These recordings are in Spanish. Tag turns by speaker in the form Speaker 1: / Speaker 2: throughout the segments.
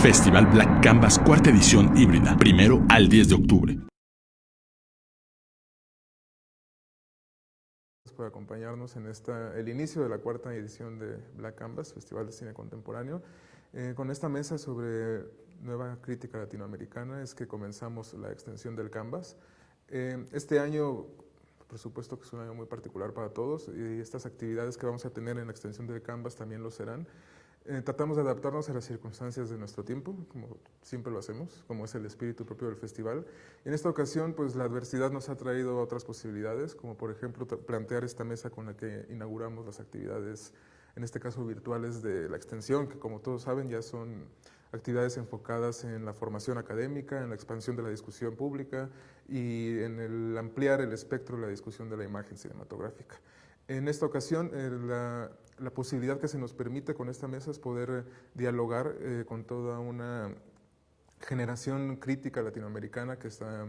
Speaker 1: Festival Black Canvas, cuarta edición híbrida, 1 al 10 de octubre.
Speaker 2: Por acompañarnos en el inicio de la cuarta edición de Black Canvas, Festival de Cine Contemporáneo. Con esta mesa sobre nueva crítica latinoamericana es que comenzamos la extensión del Canvas. Este año, por supuesto que es un año muy particular para todos, y estas actividades que vamos a tener en la extensión del Canvas también lo serán. Tratamos de adaptarnos a las circunstancias de nuestro tiempo, como siempre lo hacemos, como es el espíritu propio del festival. Y en esta ocasión, pues la adversidad nos ha traído otras posibilidades, como por ejemplo plantear esta mesa con la que inauguramos las actividades, en este caso virtuales, de la extensión, que como todos saben ya son actividades enfocadas en la formación académica, en la expansión de la discusión pública y en el ampliar el espectro de la discusión de la imagen cinematográfica. En esta ocasión, la posibilidad que se nos permite con esta mesa es poder dialogar con toda una generación crítica latinoamericana que está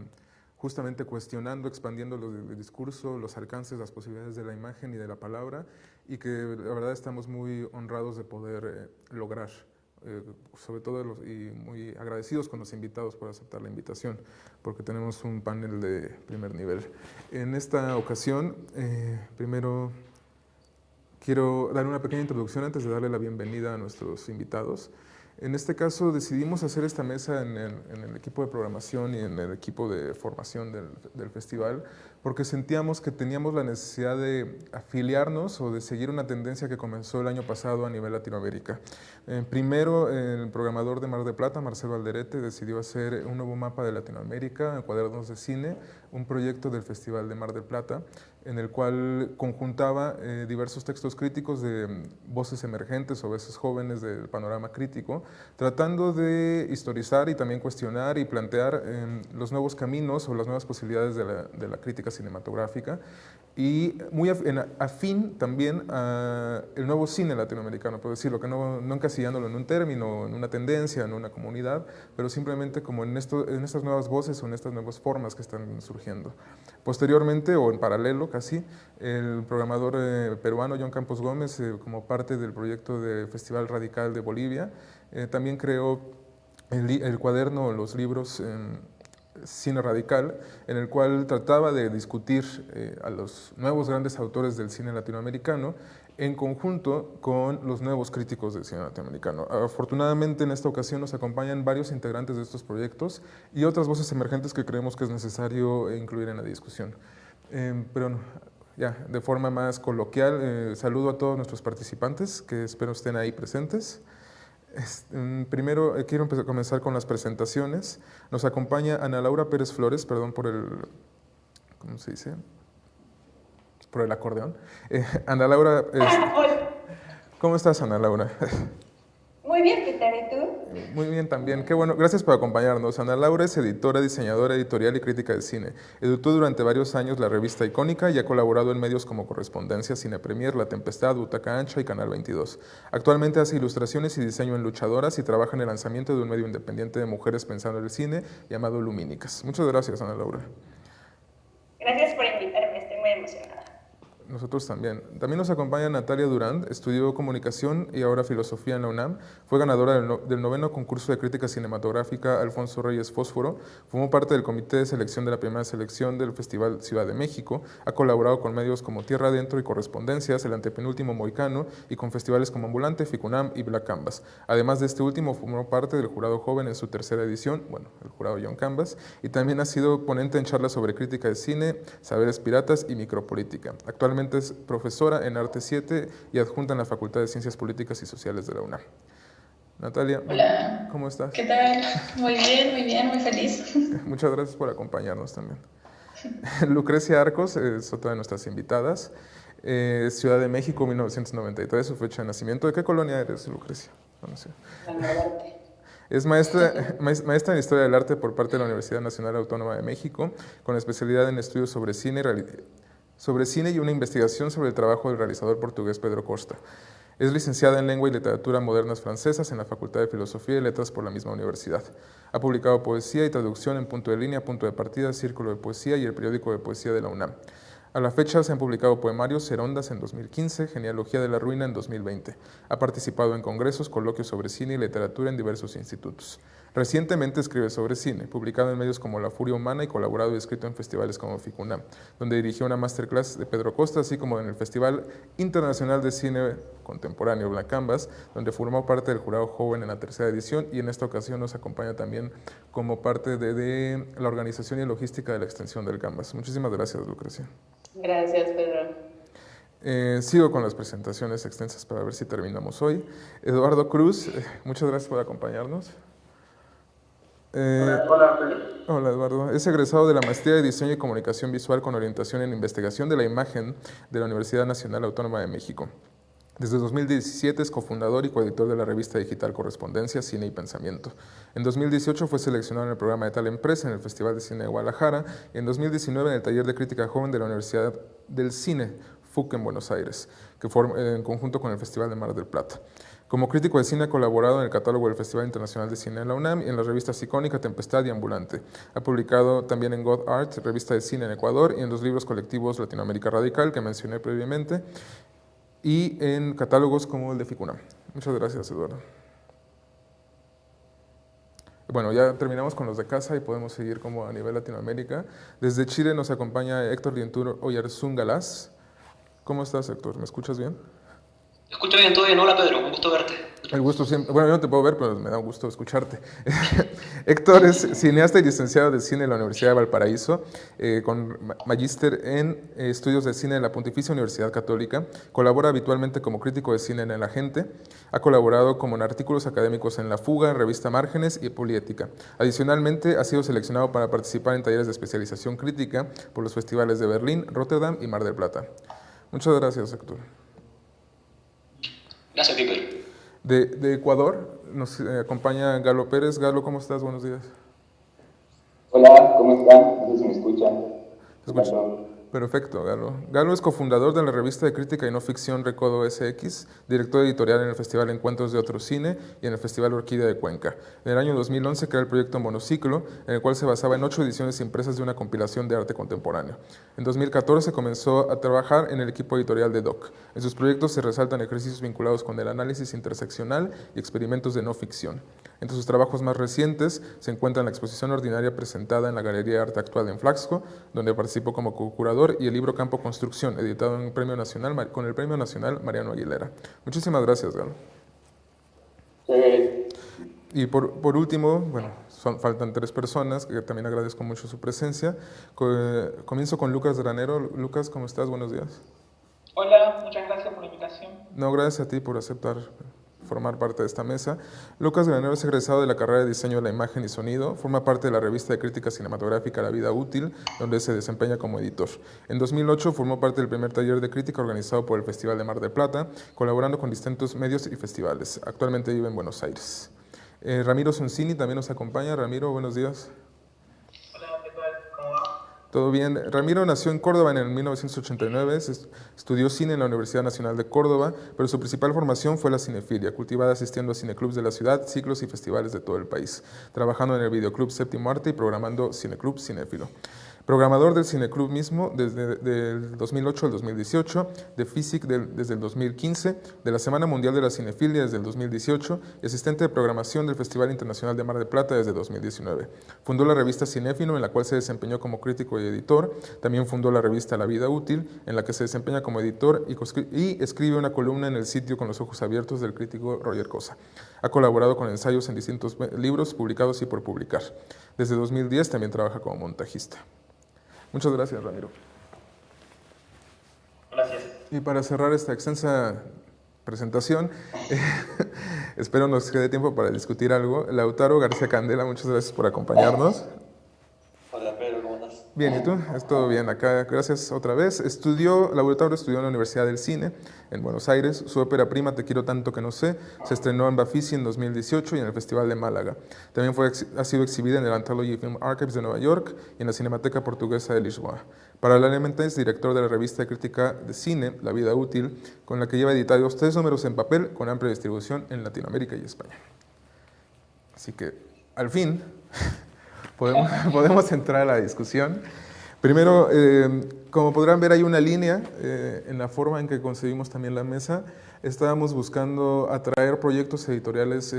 Speaker 2: justamente cuestionando, expandiendo el discurso, los alcances, las posibilidades de la imagen y de la palabra, y que la verdad estamos muy honrados de poder lograr. Sobre todo y muy agradecidos con los invitados por aceptar la invitación, porque tenemos un panel de primer nivel. En esta ocasión, primero quiero dar una pequeña introducción antes de darle la bienvenida a nuestros invitados. En este caso decidimos hacer esta mesa en el equipo de programación y en el equipo de formación del festival, porque sentíamos que teníamos la necesidad de afiliarnos o de seguir una tendencia que comenzó el año pasado a nivel Latinoamérica. Primero, el programador de Mar del Plata, Marcelo Alderete, decidió hacer un nuevo mapa de Latinoamérica, Cuadernos de Cine, un proyecto del Festival de Mar del Plata, en el cual conjuntaba diversos textos críticos de voces emergentes o voces jóvenes del panorama crítico, tratando de historizar y también cuestionar y plantear los nuevos caminos o las nuevas posibilidades de la crítica cinematográfica, y muy afín también al nuevo cine latinoamericano, por decirlo, que no encasillándolo en un término, en una tendencia, en una comunidad, pero simplemente como en estas nuevas voces o en estas nuevas formas que están surgiendo. Posteriormente, o en paralelo casi, el programador peruano John Campos Gómez, como parte del proyecto de Festival Radical de Bolivia, también creó el cuaderno, los libros Cine Radical, en el cual trataba de discutir a los nuevos grandes autores del cine latinoamericano en conjunto con los nuevos críticos del cine latinoamericano. Afortunadamente en esta ocasión nos acompañan varios integrantes de estos proyectos y otras voces emergentes que creemos que es necesario incluir en la discusión. Pero no, ya, de forma más coloquial, saludo a todos nuestros participantes que espero estén ahí presentes. Primero quiero comenzar con las presentaciones. Nos acompaña Ana Laura Pérez Flores, perdón por ¿cómo se dice? Por el acordeón. Ana Laura, ¿cómo estás, Ana Laura?
Speaker 3: Muy bien, Peter, ¿y tú?
Speaker 2: Muy bien también, qué bueno, gracias por acompañarnos. Ana Laura es editora, diseñadora editorial y crítica de cine. Editó durante varios años la revista Icónica y ha colaborado en medios como Correspondencia, Cine Premier, La Tempestad, Butaca Ancha y Canal 22. Actualmente hace ilustraciones y diseño en Luchadoras y trabaja en el lanzamiento de un medio independiente de mujeres pensando en el cine llamado Lumínicas. Muchas gracias, Ana Laura.
Speaker 3: Gracias por invitarme, estoy muy emocionada.
Speaker 2: Nosotros también. También nos acompaña Natalia Durán, estudió comunicación y ahora filosofía en la UNAM, fue ganadora del noveno concurso de crítica cinematográfica Alfonso Reyes Fósforo, formó parte del comité de selección de la primera selección del Festival Ciudad de México, ha colaborado con medios como Tierra Adentro y Correspondencias, el antepenúltimo Moicano, y con festivales como Ambulante, Ficunam y Black Canvas. Además de este último, formó parte del jurado joven en su tercera edición, bueno, el jurado John Canvas, y también ha sido ponente en charlas sobre crítica de cine, saberes piratas y micropolítica. Actualmente es profesora en Arte 7 y adjunta en la Facultad de Ciencias Políticas y Sociales de la UNAM. Natalia,
Speaker 4: hola,
Speaker 2: ¿cómo estás?
Speaker 4: ¿Qué tal? Muy bien, muy feliz.
Speaker 2: Muchas gracias por acompañarnos también. Lucrecia Arcos es otra de nuestras invitadas. Ciudad de México, 1993, su fecha de nacimiento. ¿De qué colonia eres, Lucrecia? No sé. Es maestra en Historia del Arte por parte de la Universidad Nacional Autónoma de México, con especialidad en estudios sobre cine y una investigación sobre el trabajo del realizador portugués Pedro Costa. Es licenciada en Lengua y Literatura Modernas Francesas en la Facultad de Filosofía y Letras por la misma universidad. Ha publicado poesía y traducción en Punto de Línea, Punto de Partida, Círculo de Poesía y el periódico de poesía de la UNAM. A la fecha se han publicado poemarios Serondas en 2015, Genealogía de la Ruina en 2020. Ha participado en congresos, coloquios sobre cine y literatura en diversos institutos. Recientemente escribe sobre cine, publicado en medios como La Furia Humana y colaborado y escrito en festivales como Ficunam, donde dirigió una masterclass de Pedro Costa, así como en el Festival Internacional de Cine Contemporáneo Black Canvas, donde formó parte del jurado joven en la tercera edición y en esta ocasión nos acompaña también como parte de la organización y logística de la extensión del Canvas. Muchísimas gracias, Lucrecia.
Speaker 5: Gracias, Pedro.
Speaker 2: Sigo con las presentaciones extensas para ver si terminamos hoy. Eduardo Cruz, muchas gracias por acompañarnos.
Speaker 6: Hola, Pedro.
Speaker 2: Hola, Eduardo. Es egresado de la Maestría de Diseño y Comunicación Visual con orientación en Investigación de la Imagen de la Universidad Nacional Autónoma de México. Desde 2017 es cofundador y coeditor de la revista digital Correspondencia, Cine y Pensamiento. En 2018 fue seleccionado en el programa de Tal Empresa en el Festival de Cine de Guadalajara y en 2019 en el Taller de Crítica Joven de la Universidad del Cine, FUC en Buenos Aires, que forma en conjunto con el Festival de Mar del Plata. Como crítico de cine ha colaborado en el catálogo del Festival Internacional de Cine de la UNAM y en las revistas Icónica, Tempestad y Ambulante. Ha publicado también en God Art, revista de cine en Ecuador, y en los libros colectivos Latinoamérica Radical, que mencioné previamente, y en catálogos como el de Ficunam. Muchas gracias, Eduardo. Bueno, ya terminamos con los de casa y podemos seguir como a nivel Latinoamérica. Desde Chile nos acompaña Héctor Dientur Oyarzún Galás. ¿Cómo estás, Héctor? ¿Me escuchas bien?
Speaker 7: Te escucho bien, todo bien. Hola, Pedro, un gusto verte.
Speaker 2: El gusto siempre, bueno, yo no te puedo ver, pero me da un gusto escucharte. Héctor es cineasta y licenciado de cine en la Universidad de Valparaíso, con magíster en estudios de cine en la Pontificia Universidad Católica. Colabora habitualmente como crítico de cine en El Agente. Ha colaborado como en artículos académicos en La Fuga, Revista Márgenes y Poliética. Adicionalmente, ha sido seleccionado para participar en talleres de especialización crítica por los festivales de Berlín, Rotterdam y Mar del Plata. Muchas gracias, Héctor.
Speaker 7: Gracias a ti, Pedro.
Speaker 2: De Ecuador nos acompaña Galo Pérez. Galo, ¿cómo estás? Buenos días.
Speaker 6: Hola, ¿cómo están? No sé si me escuchan.
Speaker 2: Te escucho. Perfecto, Galo. Galo es cofundador de la revista de crítica y no ficción Recodo SX, director editorial en el Festival Encuentros de Otro Cine y en el Festival Orquídea de Cuenca. En el año 2011 creó el proyecto Monociclo, en el cual se basaba en 8 ediciones impresas de una compilación de arte contemporáneo. En 2014 comenzó a trabajar en el equipo editorial de DOC. En sus proyectos se resaltan ejercicios vinculados con el análisis interseccional y experimentos de no ficción. Entre sus trabajos más recientes se encuentra la exposición ordinaria presentada en la Galería de Arte Actual en Flaxco, donde participó como co-curador, y el libro Campo Construcción, editado en Premio Nacional, con el Premio Nacional Mariano Aguilera. Muchísimas gracias, Galo. Y por último, bueno, faltan 3 personas, que también agradezco mucho su presencia. Comienzo con Lucas Granero. Lucas, ¿cómo estás? Buenos días.
Speaker 8: Hola, muchas gracias por la invitación.
Speaker 2: No, gracias a ti por aceptar formar parte de esta mesa. Lucas Granero es egresado de la carrera de Diseño de la Imagen y Sonido, forma parte de la revista de crítica cinematográfica La Vida Útil, donde se desempeña como editor. En 2008 formó parte del primer taller de crítica organizado por el Festival de Mar del Plata, colaborando con distintos medios y festivales. Actualmente vive en Buenos Aires. Ramiro Soncini también nos acompaña. Ramiro, buenos días.
Speaker 8: Hola, ¿qué tal? ¿Cómo va?
Speaker 2: Todo bien. Ramiro nació en Córdoba en el 1989, estudió cine en la Universidad Nacional de Córdoba, pero su principal formación fue la cinefilia, cultivada asistiendo a cineclubs de la ciudad, ciclos y festivales de todo el país, trabajando en el Videoclub Séptimo Arte y programando Cineclub Cinéfilo. Programador del Cineclub mismo desde el 2008 al 2018, de FISIC desde el 2015, de la Semana Mundial de la Cinefilia desde el 2018 y asistente de programación del Festival Internacional de Mar del Plata desde 2019. Fundó la revista Cinéfilo, en la cual se desempeñó como crítico y editor. También fundó la revista La Vida Útil, en la que se desempeña como editor y escribe una columna en el sitio Con los Ojos Abiertos del crítico Roger Cosa. Ha colaborado con ensayos en distintos libros publicados y por publicar. Desde 2010 también trabaja como montajista. Muchas gracias, Ramiro.
Speaker 8: Gracias.
Speaker 2: Y para cerrar esta extensa presentación, espero nos quede tiempo para discutir algo. Lautaro García Candela, muchas gracias por acompañarnos.
Speaker 7: Hola, Pedro, ¿cómo estás?
Speaker 2: Bien, ¿y tú? Es todo bien acá. Gracias otra vez. Lautaro estudió en la Universidad del Cine, en Buenos Aires. Su ópera prima, Te quiero tanto que no sé, se estrenó en Bafisi en 2018 y en el Festival de Málaga. También ha sido exhibida en el Anthology Film Archives de Nueva York y en la Cinemateca Portuguesa de Lisboa. Paralelamente es director de la revista de crítica de cine, La Vida Útil, con la que lleva editados 3 números en papel con amplia distribución en Latinoamérica y España. Así que, al fin, podemos entrar a la discusión. Primero, como podrán ver, hay una línea en la forma en que concebimos también la mesa. Estábamos buscando atraer proyectos editoriales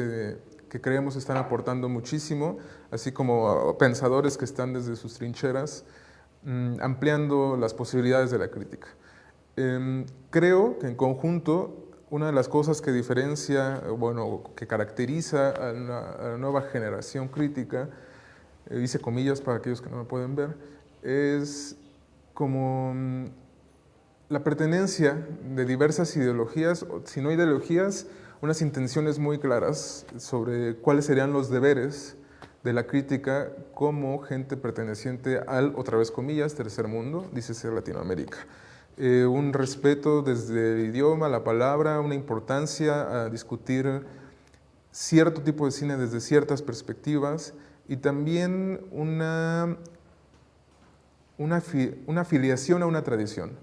Speaker 2: que creemos están aportando muchísimo, así como pensadores que están desde sus trincheras, ampliando las posibilidades de la crítica. Creo que en conjunto, una de las cosas que diferencia, bueno, que caracteriza a la nueva generación crítica, hice comillas para aquellos que no me pueden ver, es como la pertenencia de diversas ideologías, si no ideologías, unas intenciones muy claras sobre cuáles serían los deberes de la crítica como gente perteneciente al, otra vez comillas, tercer mundo, dícese Latinoamérica. Un respeto desde el idioma, la palabra, una importancia a discutir cierto tipo de cine desde ciertas perspectivas y también una afiliación a una tradición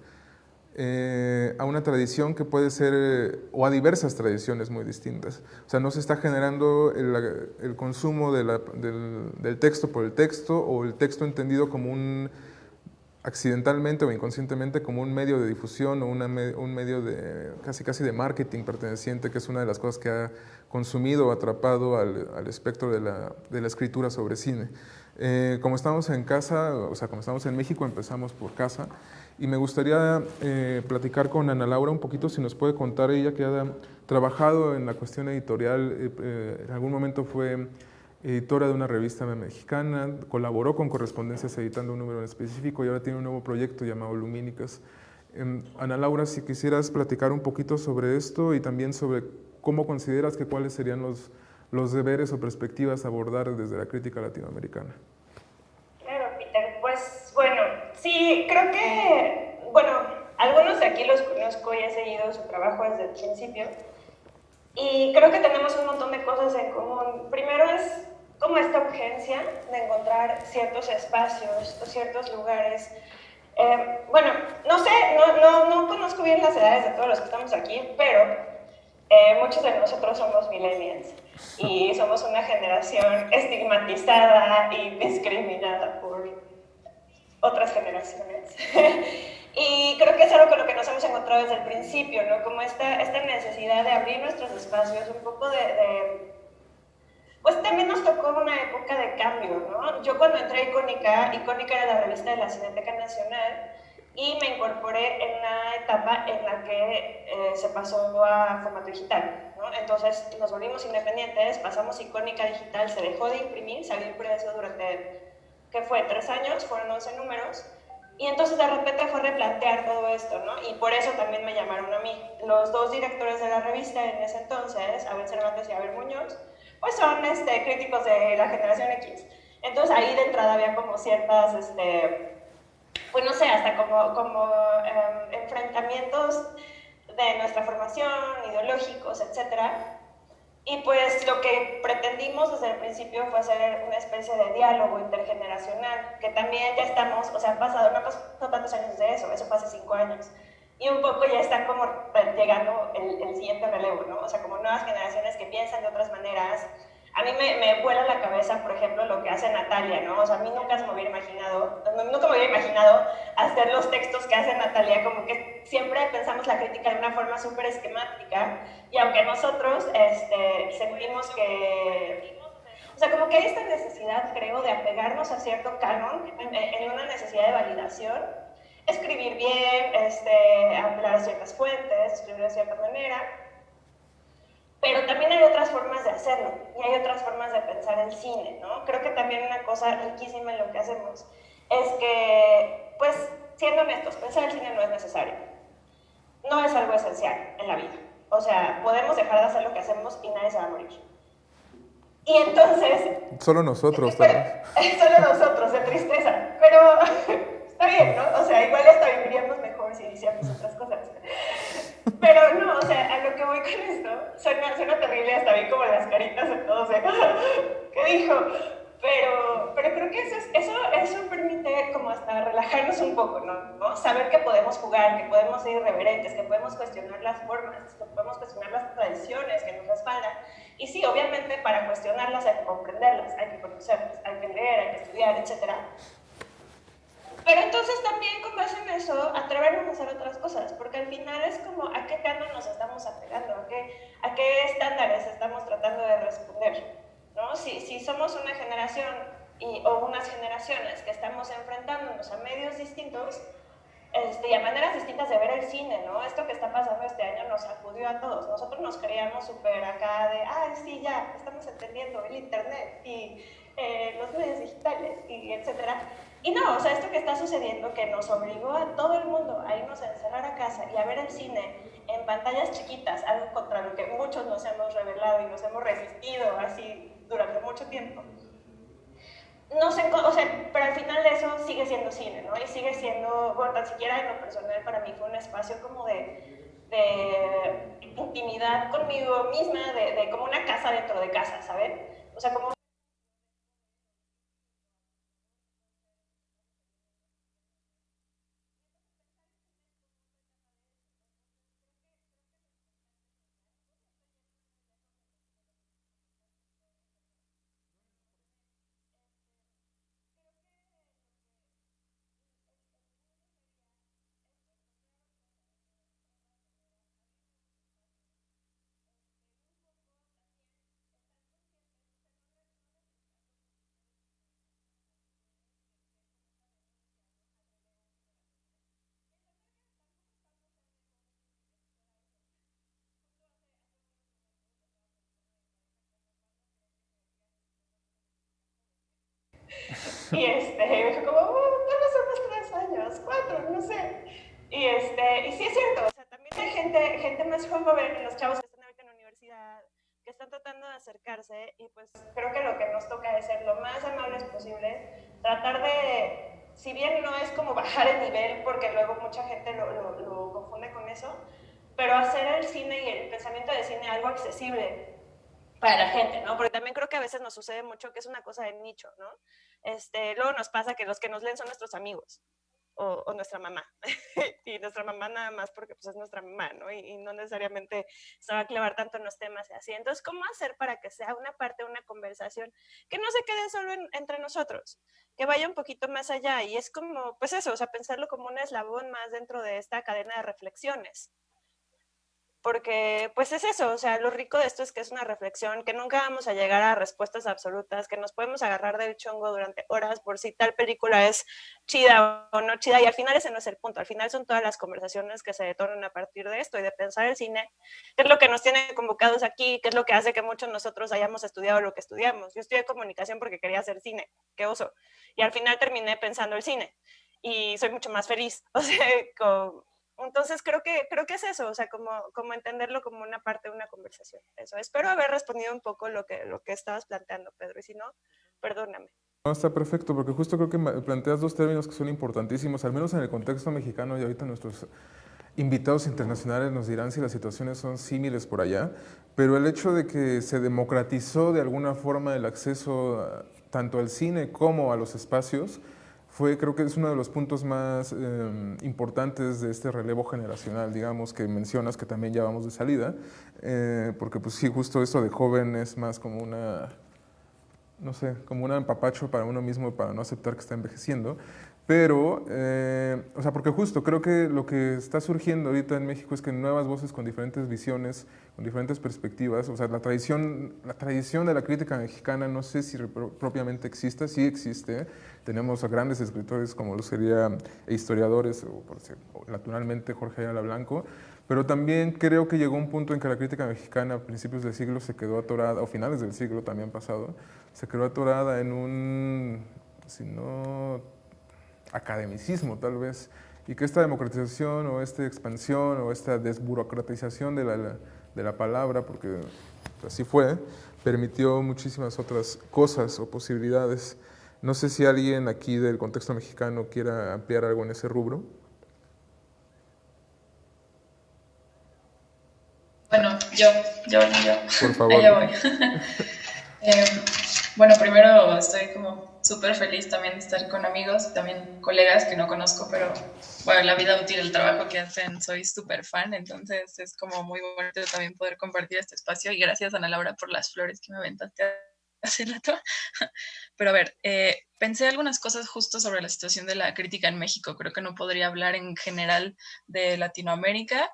Speaker 2: que puede ser, o a diversas tradiciones muy distintas. O sea, no se está generando el consumo del texto por el texto, o el texto entendido como accidentalmente o inconscientemente como un medio de difusión o un medio de casi de marketing perteneciente, que es una de las cosas que ha consumido o atrapado al espectro de la escritura sobre cine. Como estamos en casa, o sea, como estamos en México, empezamos por casa, y me gustaría platicar con Ana Laura un poquito, si nos puede contar ella que ha trabajado en la cuestión editorial, en algún momento fue editora de una revista mexicana, colaboró con Correspondencias editando un número en específico y ahora tiene un nuevo proyecto llamado Lumínicas. Ana Laura, si quisieras platicar un poquito sobre esto y también sobre cómo consideras que cuáles serían los deberes o perspectivas a abordar desde la crítica latinoamericana.
Speaker 3: Claro, Peter, pues bueno, sí, creo que, bueno, algunos de aquí los conozco y he seguido su trabajo desde el principio y creo que tenemos un montón de cosas en común. Primero es como esta urgencia de encontrar ciertos espacios o ciertos lugares. Bueno, no sé, no conozco bien las edades de todos los que estamos aquí, pero muchos de nosotros somos millennials y somos una generación estigmatizada y discriminada por otras generaciones. Y creo que es algo con lo que nos hemos encontrado desde el principio, ¿no? Como esta necesidad de abrir nuestros espacios, un poco pues también nos tocó una época de cambio, ¿no? Yo cuando entré a Icónica era la revista de la Cineteca Nacional, y me incorporé en una etapa en la que se pasó a formato digital, ¿no? Entonces nos volvimos independientes, pasamos Icónica digital, se dejó de imprimir, salió impreso durante, ¿qué fue? 3 años, fueron 11 números, y entonces de repente fue replantear todo esto, ¿no? Y por eso también me llamaron a mí. Los 2 directores de la revista en ese entonces, Abel Cervantes y Abel Muñoz, pues son críticos de la generación X. Entonces ahí de entrada había como ciertas, pues no sé, hasta como enfrentamientos de nuestra formación, ideológicos, etc. Y pues lo que pretendimos desde el principio fue hacer una especie de diálogo intergeneracional, que también ya estamos, o sea, no han pasado tantos años de eso fue hace 5 años. Y un poco ya está como llegando el siguiente relevo, ¿no? O sea, como nuevas generaciones que piensan de otras maneras. A mí me vuela la cabeza, por ejemplo, lo que hace Natalia, ¿no? O sea, a mí nunca me hubiera imaginado hacer los textos que hace Natalia, como que siempre pensamos la crítica de una forma súper esquemática, y aunque nosotros sentimos que... O sea, como que hay esta necesidad, creo, de apegarnos a cierto canon, en una necesidad de validación, escribir bien, hablar ciertas fuentes, escribir de cierta manera. Pero también hay otras formas de hacerlo, y hay otras formas de pensar el cine, ¿no? Creo que también una cosa riquísima en lo que hacemos es que, pues, siendo honestos, pensar el cine no es necesario. No es algo esencial en la vida. O sea, podemos dejar de hacer lo que hacemos y nadie se va a morir. Y entonces...
Speaker 2: Solo nosotros,
Speaker 3: ¿verdad? Solo nosotros, de tristeza. Pero está bien, ¿no? O sea, igual hasta viviríamos mejor si hiciéramos otras cosas. Pero no, o sea, a lo que voy con esto, suena terrible, hasta vi como las caritas de todos, ¿qué dijo? Pero creo que eso permite como hasta relajarnos un poco, ¿no? Saber que podemos jugar, que podemos ser irreverentes, que podemos cuestionar las formas, que podemos cuestionar las tradiciones que nos respaldan. Y sí, obviamente para cuestionarlas hay que comprenderlas, hay que conocerlas, hay que leer, hay que estudiar, etc. Pero entonces también con base en eso, atrevernos a hacer otras cosas, porque al final es como a qué canon nos estamos apegando, a qué estándares estamos tratando de responder, ¿no? Si somos una generación o unas generaciones que estamos enfrentándonos a medios distintos, y a maneras distintas de ver el cine, ¿no? Esto que está pasando este año nos sacudió a todos. Nosotros nos creíamos súper acá de, sí, ya, estamos entendiendo el internet y los medios digitales y etcétera. Y no, o sea, esto que está sucediendo que nos obligó a todo el mundo a irnos a encerrar a casa y a ver el cine en pantallas chiquitas, algo contra lo que muchos nos hemos rebelado y nos hemos resistido así durante mucho tiempo. No sé, o sea, pero al final de eso sigue siendo cine, ¿no? Y sigue siendo, bueno, tan siquiera en lo personal para mí fue un espacio como de intimidad conmigo misma, de como una casa dentro de casa, ¿saben? O sea, como... Y me dijo como, tal vez unos 3 años, 4, no sé. Y sí es cierto, o sea, también hay gente más joven, los chavos que están ahorita en la universidad, que están tratando de acercarse, y pues creo que lo que nos toca es ser lo más amables posible, tratar de, si bien no es como bajar el nivel, porque luego mucha gente lo confunde con eso, pero hacer el cine y el pensamiento de cine algo accesible para la gente, ¿no? Porque también creo que a veces nos sucede mucho que es una cosa de nicho, ¿no? Luego nos pasa que los que nos leen son nuestros amigos o nuestra mamá. Y nuestra mamá nada más porque pues, es nuestra mamá, ¿no? Y no necesariamente se va a clavar tanto en los temas y así. Entonces, ¿cómo hacer para que sea una parte de una conversación que no se quede solo entre nosotros? Que vaya un poquito más allá. Y es como, pues eso, o sea, pensarlo como un eslabón más dentro de esta cadena de reflexiones. Porque pues es eso, o sea, lo rico de esto es que es una reflexión, que nunca vamos a llegar a respuestas absolutas, que nos podemos agarrar del chongo durante horas por si tal película es chida o no chida, y al final ese no es el punto, al final son todas las conversaciones que se detonan a partir de esto y de pensar el cine, qué es lo que nos tiene convocados aquí, qué es lo que hace que muchos de nosotros hayamos estudiado lo que estudiamos. Yo estudié comunicación porque quería hacer cine, qué oso, y al final terminé pensando el cine, y soy mucho más feliz, o sea, entonces creo que es eso, o sea, como entenderlo como una parte de una conversación. Eso. Espero haber respondido un poco lo que estabas planteando, Pedro, y si no, perdóname.
Speaker 2: No, está perfecto, porque justo creo que planteas dos términos que son importantísimos, al menos en el contexto mexicano, y ahorita nuestros invitados internacionales nos dirán si las situaciones son símiles por allá, pero el hecho de que se democratizó de alguna forma el acceso tanto al cine como a los espacios, creo que es uno de los puntos más importantes de este relevo generacional, digamos, que mencionas que también ya vamos de salida, porque pues sí, justo esto de joven es más como una, no sé, como un empapacho para uno mismo para no aceptar que está envejeciendo, pero, o sea, porque justo creo que lo que está surgiendo ahorita en México es que nuevas voces con diferentes visiones, con diferentes perspectivas, o sea, la tradición de la crítica mexicana no sé si propiamente existe, sí existe, tenemos a grandes escritores como lo sería historiadores, o naturalmente Jorge Ayala Blanco, pero también creo que llegó un punto en que la crítica mexicana a principios del siglo se quedó atorada, o finales del siglo también pasado, se quedó atorada en un, si no, academicismo tal vez, y que esta democratización o esta expansión o esta desburocratización de la palabra, porque así fue, permitió muchísimas otras cosas o posibilidades. No sé si alguien aquí del contexto mexicano quiera ampliar algo en ese rubro.
Speaker 4: Bueno, yo.
Speaker 2: Por favor.
Speaker 4: Allá voy. Bueno, primero estoy como súper feliz también de estar con amigos, también colegas que no conozco, pero bueno, la vida útil, el trabajo que hacen, soy súper fan, entonces es como muy bonito también poder compartir este espacio y gracias Ana Laura por las flores que me aventaste hace rato. Pero a ver, pensé algunas cosas justo sobre la situación de la crítica en México. Creo que no podría hablar en general de Latinoamérica,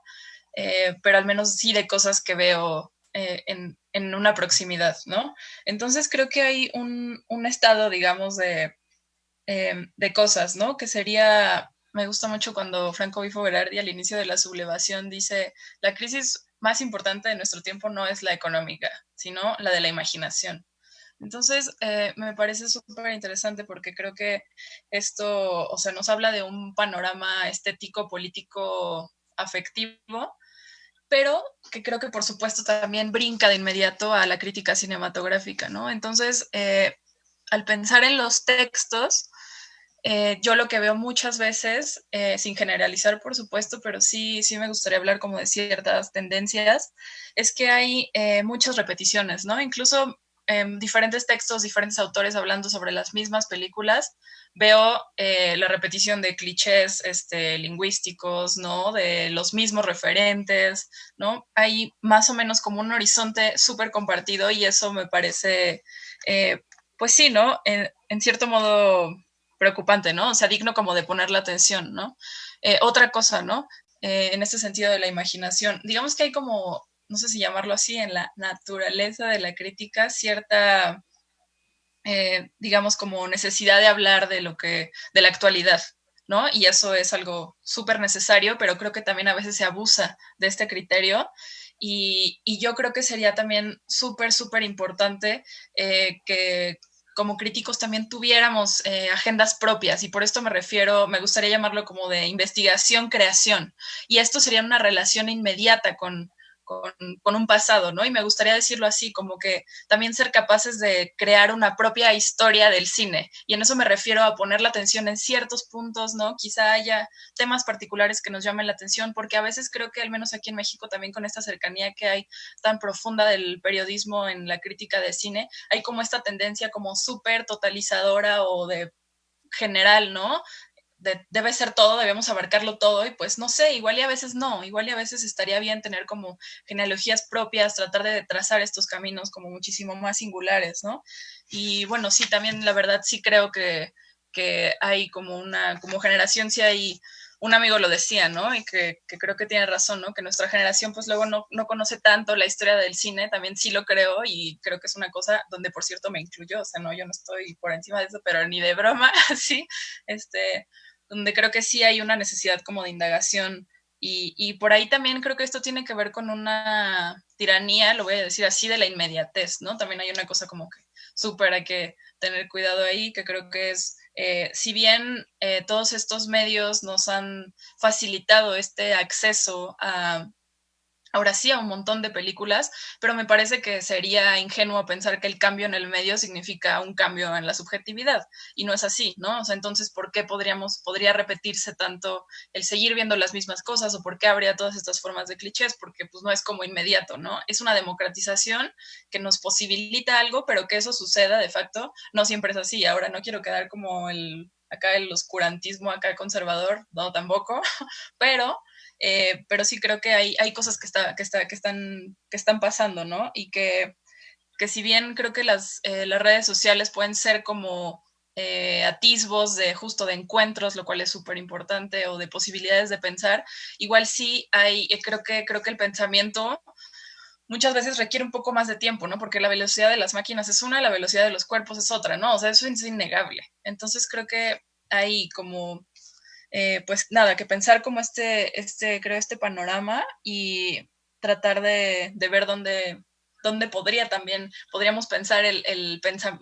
Speaker 4: pero al menos sí de cosas que veo en una proximidad, ¿no? Entonces creo que hay un estado, digamos, de cosas, ¿no? Que sería, me gusta mucho cuando Franco Bifo Berardi al inicio de la sublevación dice, la crisis más importante de nuestro tiempo no es la económica, sino la de la imaginación. Entonces, me parece súper interesante porque creo que esto, o sea, nos habla de un panorama estético, político, afectivo, pero que creo que por supuesto también brinca de inmediato a la crítica cinematográfica, ¿no? Entonces, al pensar en los textos, yo lo que veo muchas veces, sin generalizar por supuesto, pero sí me gustaría hablar como de ciertas tendencias, es que hay muchas repeticiones, ¿no? Incluso diferentes textos, diferentes autores hablando sobre las mismas películas, veo la repetición de clichés lingüísticos, ¿no? De los mismos referentes, ¿no? Hay más o menos como un horizonte súper compartido y eso me parece, pues sí, ¿no? En cierto modo preocupante, ¿no? O sea, digno como de poner la atención, ¿no? Otra cosa, ¿no? En este sentido de la imaginación, digamos que hay como, no sé si llamarlo así, en la naturaleza de la crítica, cierta, digamos, como necesidad de hablar de de la actualidad, ¿no? Y eso es algo súper necesario, pero creo que también a veces se abusa de este criterio. Y yo creo que sería también súper importante que como críticos también tuviéramos agendas propias y por esto me refiero, me gustaría llamarlo como de investigación-creación y esto sería una relación inmediata con un pasado, ¿no? Y me gustaría decirlo así, como que también ser capaces de crear una propia historia del cine. Y en eso me refiero a poner la atención en ciertos puntos, ¿no? Quizá haya temas particulares que nos llamen la atención, porque a veces creo que al menos aquí en México también con esta cercanía que hay tan profunda del periodismo en la crítica de cine, hay como esta tendencia como súper totalizadora o de general, ¿no? Debe ser todo, debemos abarcarlo todo y pues no sé, igual y a veces no, igual y a veces estaría bien tener como genealogías propias, tratar de trazar estos caminos como muchísimo más singulares, ¿no? Y bueno, sí, también la verdad sí creo que hay como generación, sí hay, un amigo lo decía, ¿no? Y que creo que tiene razón, ¿no? Que nuestra generación pues luego no conoce tanto la historia del cine, también sí lo creo y creo que es una cosa donde por cierto me incluyo, o sea, no, yo no estoy por encima de eso, pero ni de broma, sí, donde creo que sí hay una necesidad como de indagación y por ahí también creo que esto tiene que ver con una tiranía, lo voy a decir así, de la inmediatez, ¿no? También hay una cosa como que súper hay que tener cuidado ahí, que creo que es, si bien todos estos medios nos han facilitado este acceso a ahora sí a un montón de películas, pero me parece que sería ingenuo pensar que el cambio en el medio significa un cambio en la subjetividad, y no es así, ¿no? O sea, entonces, ¿por qué podría repetirse tanto el seguir viendo las mismas cosas, o por qué habría todas estas formas de clichés? Porque pues no es como inmediato, ¿no? Es una democratización que nos posibilita algo, pero que eso suceda de facto, no siempre es así. Ahora no quiero quedar como acá el oscurantismo acá conservador, no tampoco, pero sí creo que hay cosas que están pasando, ¿no? Y que si bien creo que las redes sociales pueden ser como atisbos de justo de encuentros, lo cual es súper importante, o de posibilidades de pensar, igual sí hay, creo que el pensamiento muchas veces requiere un poco más de tiempo, ¿no? Porque la velocidad de las máquinas es una, la velocidad de los cuerpos es otra, ¿no? O sea, eso es innegable. Entonces creo que hay como pues nada, que pensar como creo, este panorama y tratar de ver dónde podríamos pensar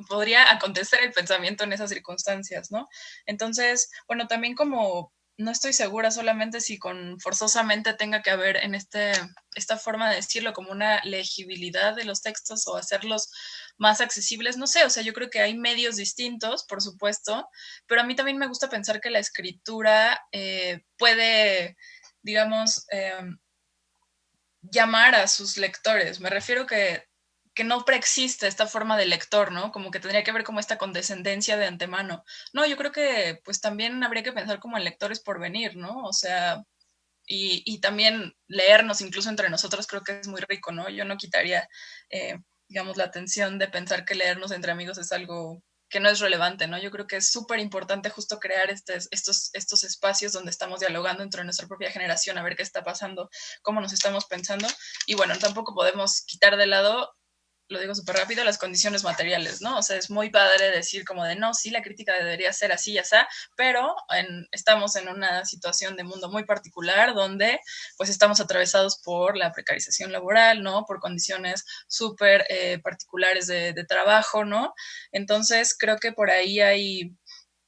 Speaker 4: podría acontecer el pensamiento en esas circunstancias, ¿no? Entonces, bueno, también como no estoy segura solamente si forzosamente tenga que haber en esta forma de decirlo como una legibilidad de los textos o hacerlos más accesibles, no sé, o sea, yo creo que hay medios distintos, por supuesto, pero a mí también me gusta pensar que la escritura puede, digamos, llamar a sus lectores. Me refiero que no preexiste esta forma de lector, ¿no? Como que tendría que ver como esta condescendencia de antemano. No, yo creo que pues también habría que pensar como en lectores por venir, ¿no? O sea, y también leernos incluso entre nosotros creo que es muy rico, ¿no? Yo no quitaría digamos, la atención de pensar que leernos entre amigos es algo que no es relevante, ¿no? Yo creo que es súper importante justo crear estos espacios donde estamos dialogando entre nuestra propia generación, a ver qué está pasando, cómo nos estamos pensando. Y bueno, tampoco podemos quitar de lado, lo digo súper rápido, las condiciones materiales, ¿no? O sea, es muy padre decir como de, no, sí, la crítica debería ser así y así, pero estamos en una situación de mundo muy particular donde pues estamos atravesados por la precarización laboral, ¿no? Por condiciones súper particulares de trabajo, ¿no? Entonces, creo que por ahí hay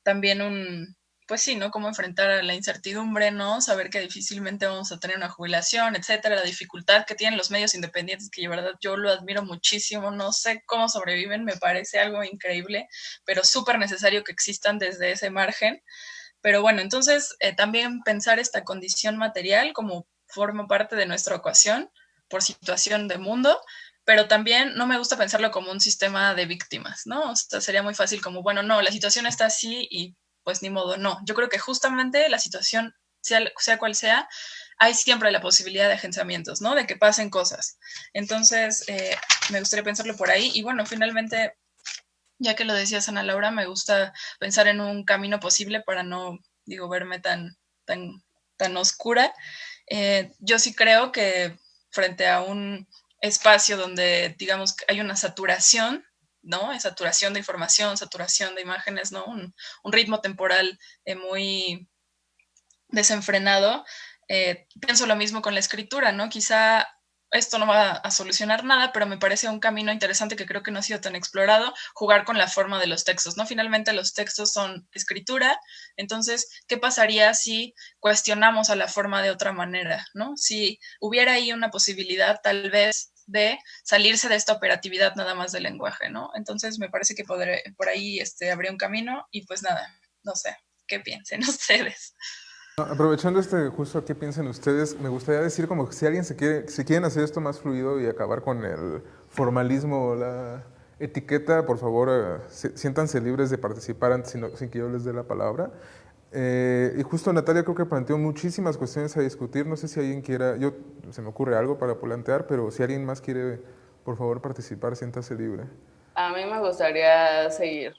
Speaker 4: también pues sí, ¿no? Cómo enfrentar a la incertidumbre, ¿no? Saber que difícilmente vamos a tener una jubilación, etcétera, la dificultad que tienen los medios independientes, que de verdad yo lo admiro muchísimo, no sé cómo sobreviven, me parece algo increíble, pero súper necesario que existan desde ese margen. Pero bueno, entonces también pensar esta condición material como forma parte de nuestra ecuación por situación de mundo, pero también no me gusta pensarlo como un sistema de víctimas, ¿no? O sea, sería muy fácil como, bueno, no, la situación está así y pues ni modo, no. Yo creo que justamente la situación, sea cual sea, hay siempre la posibilidad de agenciamientos, ¿no? De que pasen cosas. Entonces, me gustaría pensarlo por ahí. Y bueno, finalmente, ya que lo decías, Ana Laura, me gusta pensar en un camino posible para no, digo, verme tan oscura. Yo sí creo que frente a un espacio donde, digamos, hay una saturación, ¿no? Saturación de información, saturación de imágenes, ¿no? Un ritmo temporal muy desenfrenado. Pienso lo mismo con la escritura, ¿no? Quizá esto no va a solucionar nada, pero me parece un camino interesante que creo que no ha sido tan explorado, jugar con la forma de los textos, ¿no? Finalmente los textos son escritura, entonces, ¿qué pasaría si cuestionamos a la forma de otra manera, ¿no? Si hubiera ahí una posibilidad tal vez de salirse de esta operatividad nada más del lenguaje, ¿no? Entonces, me parece que por ahí habría un camino y pues nada, no sé, ¿qué piensen ustedes?
Speaker 2: Aprovechando justo qué piensan ustedes, me gustaría decir como que si alguien si quieren hacer esto más fluido y acabar con el formalismo o la etiqueta, por favor, siéntanse libres de participar antes, sin que yo les dé la palabra. Y justo Natalia creo que planteó muchísimas cuestiones a discutir. No sé si alguien quiera, se me ocurre algo para plantear, pero si alguien más quiere, por favor, participar, siéntase libre.
Speaker 5: A mí me gustaría seguir.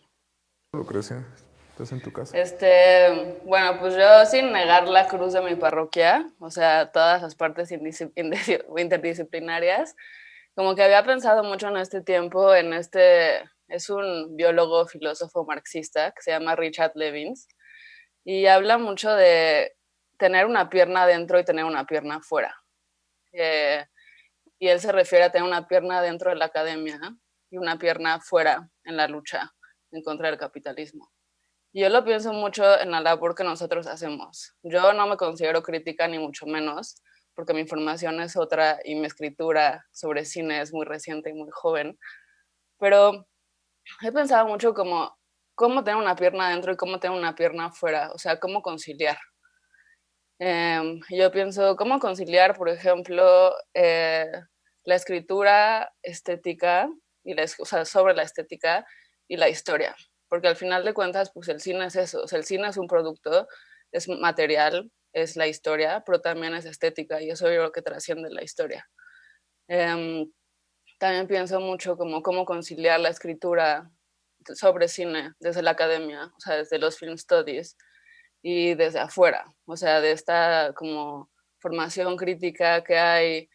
Speaker 2: Lucrecia, estás en tu casa.
Speaker 5: Bueno, pues yo sin negar la cruz de mi parroquia, o sea, todas las partes interdisciplinarias, como que había pensado mucho en este tiempo, es un biólogo, filósofo marxista que se llama Richard Levins, y habla mucho de tener una pierna dentro y tener una pierna fuera. Y él se refiere a tener una pierna dentro de la academia y una pierna fuera en la lucha en contra del capitalismo. Y yo lo pienso mucho en la labor que nosotros hacemos. Yo no me considero crítica ni mucho menos, porque mi formación es otra y mi escritura sobre cine es muy reciente y muy joven, pero he pensado mucho como cómo tener una pierna adentro y cómo tener una pierna afuera, o sea, cómo conciliar. Yo pienso cómo conciliar, por ejemplo, la escritura estética, o sea, sobre la estética y la historia, porque al final de cuentas, pues el cine es eso, o sea, el cine es un producto, es material, es la historia, pero también es estética y eso yo creo que trasciende la historia. También pienso mucho como cómo conciliar la escritura sobre cine desde la academia, o sea, desde los film studies y desde afuera, o sea, de esta como formación crítica que hay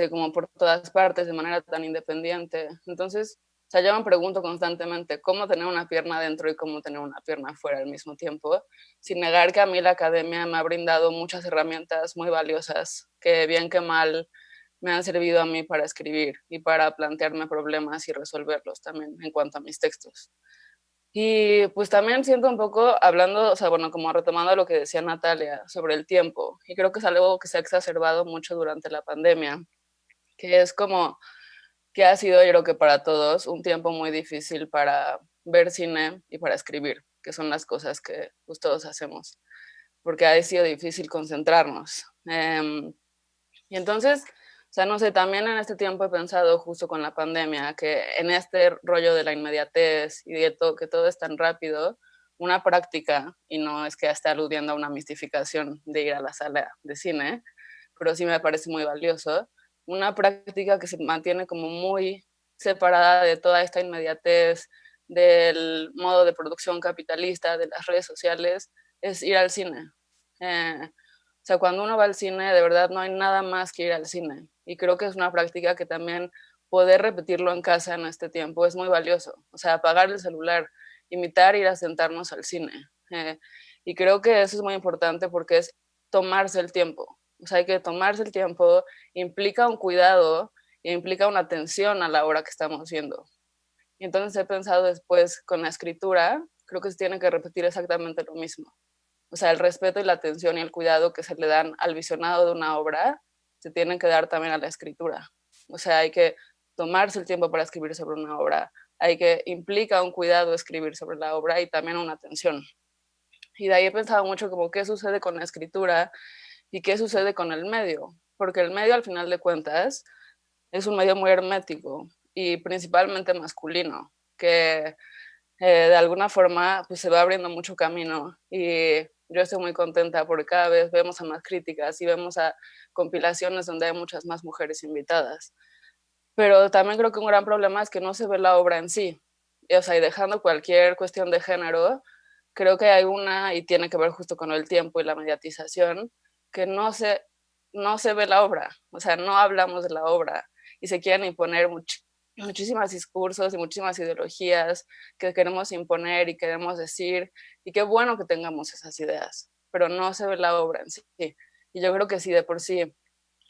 Speaker 5: como por todas partes de manera tan independiente. Entonces, o sea, yo me pregunto constantemente cómo tener una pierna dentro y cómo tener una pierna afuera al mismo tiempo, sin negar que a mí la academia me ha brindado muchas herramientas muy valiosas que bien que mal me han servido a mí para escribir y para plantearme problemas y resolverlos también en cuanto a mis textos. Y pues también siento un poco hablando, o sea, bueno, como retomando lo que decía Natalia sobre el tiempo, y creo que es algo que se ha exacerbado mucho durante la pandemia, que es como que ha sido, yo creo que para todos, un tiempo muy difícil para ver cine y para escribir, que son las cosas que pues todos hacemos, porque ha sido difícil concentrarnos. Y entonces, o sea, no sé, también en este tiempo he pensado justo con la pandemia que en este rollo de la inmediatez y de todo, que todo es tan rápido, una práctica, y no es que esté aludiendo a una mistificación de ir a la sala de cine, pero sí me parece muy valioso, una práctica que se mantiene como muy separada de toda esta inmediatez del modo de producción capitalista, de las redes sociales, es ir al cine. O sea, cuando uno va al cine, de verdad no hay nada más que ir al cine. Y creo que es una práctica que también poder repetirlo en casa en este tiempo es muy valioso. O sea, apagar el celular, imitar ir a sentarnos al cine. Y creo que eso es muy importante porque es tomarse el tiempo. O sea, hay que tomarse el tiempo, implica un cuidado e implica una atención a la obra que estamos viendo. Y entonces he pensado después con la escritura, creo que se tiene que repetir exactamente lo mismo. O sea, el respeto y la atención y el cuidado que se le dan al visionado de una obra, se tienen que dar también a la escritura. O sea, hay que tomarse el tiempo para escribir sobre una obra, implica un cuidado escribir sobre la obra y también una atención. Y de ahí he pensado mucho como qué sucede con la escritura y qué sucede con el medio, porque el medio al final de cuentas es un medio muy hermético y principalmente masculino, que de alguna forma pues se va abriendo mucho camino y yo estoy muy contenta porque cada vez vemos a más críticas y vemos a compilaciones donde hay muchas más mujeres invitadas. Pero también creo que un gran problema es que no se ve la obra en sí. O sea, y dejando cualquier cuestión de género, creo que hay una, y tiene que ver justo con el tiempo y la mediatización, que no se ve la obra. O sea, no hablamos de la obra y se quieren imponer muchísimos discursos y muchísimas ideologías que queremos imponer y queremos decir, y qué bueno que tengamos esas ideas, pero no se ve la obra en sí. Y yo creo que si de por sí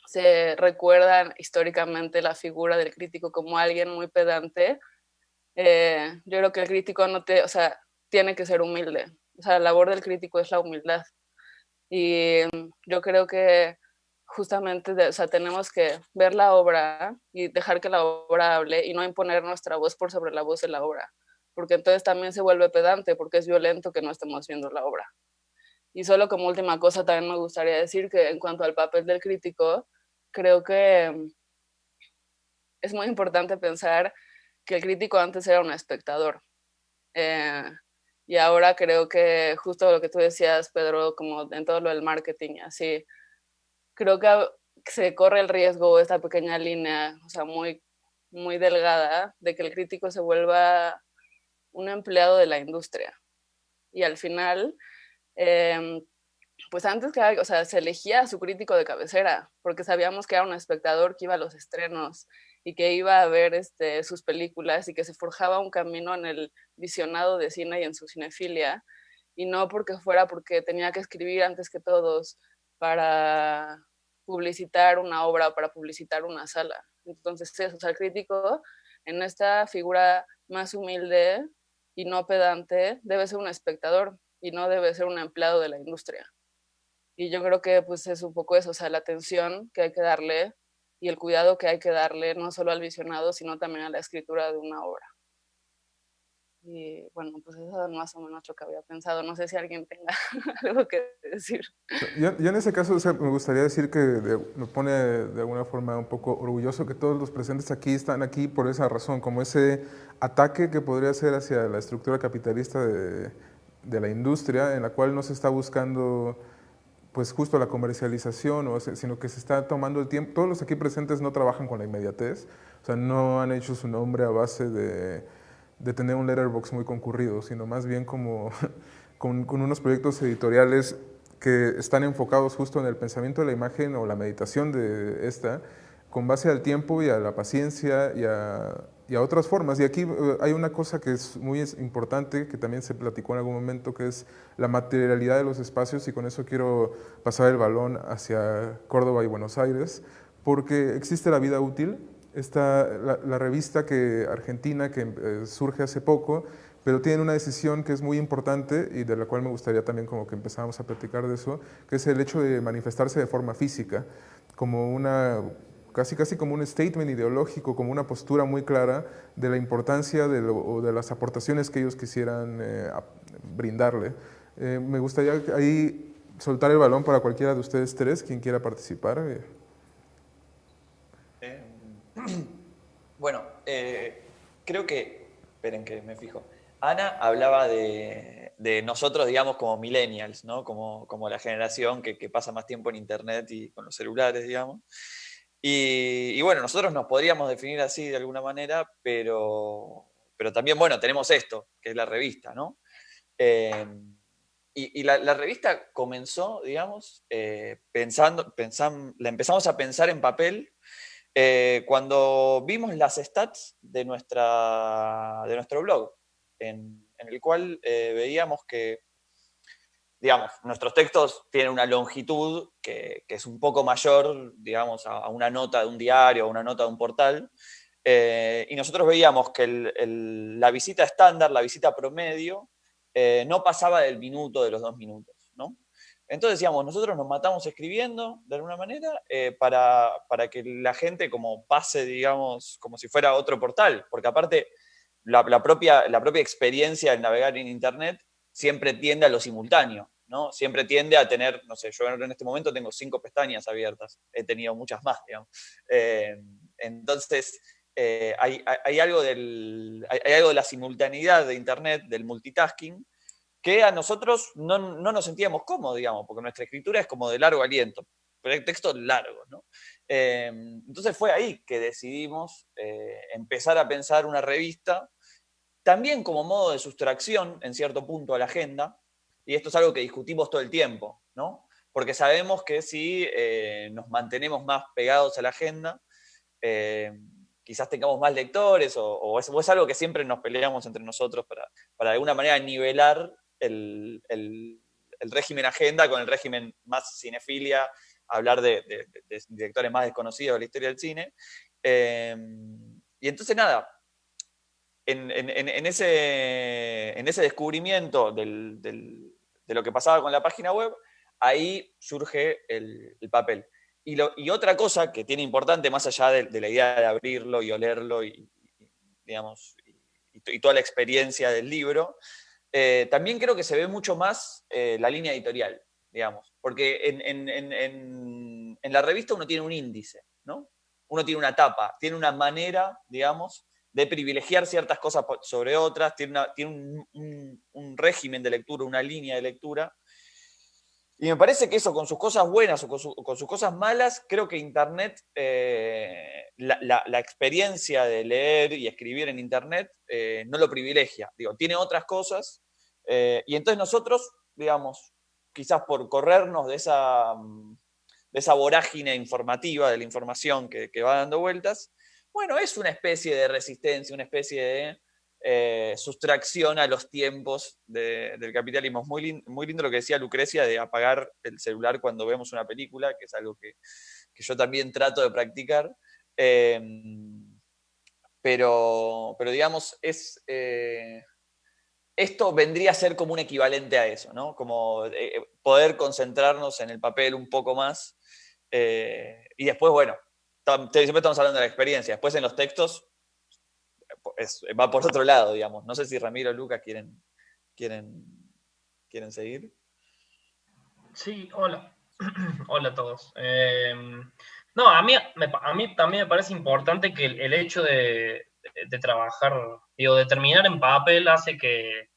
Speaker 5: se recuerda históricamente la figura del crítico como alguien muy pedante, yo creo que el crítico o sea, tiene que ser humilde. O sea, la labor del crítico es la humildad. Y yo creo que justamente, o sea, tenemos que ver la obra y dejar que la obra hable y no imponer nuestra voz por sobre la voz de la obra, porque entonces también se vuelve pedante, porque es violento que no estemos viendo la obra. Y solo como última cosa también me gustaría decir que en cuanto al papel del crítico, creo que es muy importante pensar que el crítico antes era un espectador. Y ahora creo que justo lo que tú decías, Pedro, como en todo lo del marketing, así, creo que se corre el riesgo, esta pequeña línea, o sea, muy, muy delgada, de que el crítico se vuelva un empleado de la industria. Y al final, pues antes que, o sea, se elegía a su crítico de cabecera, porque sabíamos que era un espectador que iba a los estrenos y que iba a ver sus películas y que se forjaba un camino en el visionado de cine y en su cinefilia, y no porque tenía que escribir antes que todos para publicitar una obra o para publicitar una sala. Entonces, eso, o sea, el crítico en esta figura más humilde y no pedante debe ser un espectador y no debe ser un empleado de la industria. Y yo creo que pues es un poco eso, o sea, la atención que hay que darle y el cuidado que hay que darle no solo al visionado, sino también a la escritura de una obra. Y bueno, pues eso es más o menos lo que había pensado. No sé si alguien tenga algo que decir.
Speaker 2: Yo en ese caso, o sea, me gustaría decir que me pone de alguna forma un poco orgulloso que todos los presentes aquí están aquí por esa razón, como ese ataque que podría ser hacia la estructura capitalista de la industria, en la cual no se está buscando pues justo la comercialización, sino que se está tomando el tiempo. Todos los aquí presentes no trabajan con la inmediatez, o sea, no han hecho su nombre a base de tener un letterbox muy concurrido, sino más bien como con unos proyectos editoriales que están enfocados justo en el pensamiento de la imagen o la meditación de esta, con base al tiempo y a la paciencia y a otras formas. Y aquí hay una cosa que es muy importante, que también se platicó en algún momento, que es la materialidad de los espacios, y con eso quiero pasar el balón hacia Córdoba y Buenos Aires, porque existe La Vida Útil, la revista argentina que surge hace poco, pero tienen una decisión que es muy importante y de la cual me gustaría también como que empezáramos a platicar de eso, que es el hecho de manifestarse de forma física, como casi como un statement ideológico, como una postura muy clara de la importancia o de las aportaciones que ellos quisieran brindarle. Me gustaría ahí soltar el balón para cualquiera de ustedes tres, quien quiera participar.
Speaker 9: Bueno, creo que, esperen que me fijo, Ana hablaba de nosotros, digamos, como millennials, ¿no? Como la generación que pasa más tiempo en internet y con los celulares, digamos. Y bueno, nosotros nos podríamos definir así de alguna manera, pero también, bueno, tenemos esto, que es la revista, ¿no? Y la revista comenzó, digamos, la empezamos a pensar en papel cuando vimos las stats de nuestro blog, en el cual veíamos que, digamos, nuestros textos tienen una longitud que es un poco mayor, digamos, a una nota de un diario, a una nota de un portal, y nosotros veíamos que la visita estándar, la visita promedio, no pasaba del minuto, de los 2 minutos, ¿no? Entonces decíamos, nosotros nos matamos escribiendo, de alguna manera, para que la gente como pase, digamos, como si fuera otro portal, porque aparte la propia experiencia del navegar en Internet siempre tiende a lo simultáneo, ¿no? Siempre tiende a tener, no sé, yo en este momento tengo 5 pestañas abiertas, he tenido muchas más, digamos. Entonces, hay algo hay algo de la simultaneidad de Internet, del multitasking, que a nosotros no nos sentíamos cómodos, digamos, porque nuestra escritura es como de largo aliento, pero hay textos largos, ¿no? Entonces fue ahí que decidimos empezar a pensar una revista, también como modo de sustracción, en cierto punto, a la agenda, y esto es algo que discutimos todo el tiempo, ¿no? Porque sabemos que si nos mantenemos más pegados a la agenda, quizás tengamos más lectores, o es algo que siempre nos peleamos entre nosotros para de alguna manera nivelar el régimen agenda con el régimen más cinefilia, hablar de directores más desconocidos de la historia del cine. Y entonces nada, en ese descubrimiento de lo que pasaba con la página web, ahí surge el papel. Y otra cosa que tiene importante, más allá de la idea de abrirlo y olerlo digamos, y toda la experiencia del libro, también creo que se ve mucho más la línea editorial, digamos, porque en la revista uno tiene un índice, ¿no? Uno tiene una tapa, tiene una manera, digamos, de privilegiar ciertas cosas sobre otras, tiene un régimen de lectura, una línea de lectura. Y me parece que eso, con sus cosas buenas o con sus cosas malas, creo que Internet, la experiencia de leer y escribir en Internet no lo privilegia. Digo, tiene otras cosas, y entonces nosotros, digamos, quizás por corrernos de esa vorágine informativa, de la información que va dando vueltas, bueno, es una especie de resistencia, una especie de sustracción a los tiempos del capitalismo. Es muy lindo lo que decía Lucrecia de apagar el celular cuando vemos una película, que es algo que yo también trato de practicar. Pero digamos, esto vendría a ser como un equivalente a eso, ¿no? Como poder concentrarnos en el papel un poco más. Y después, bueno, siempre estamos hablando de la experiencia. Después en los textos va por otro lado, digamos. No sé si Ramiro o Lucas quieren seguir.
Speaker 10: Sí, hola. Hola a todos. No, a mí también me parece importante que el hecho de trabajar, digo, de terminar en papel hace que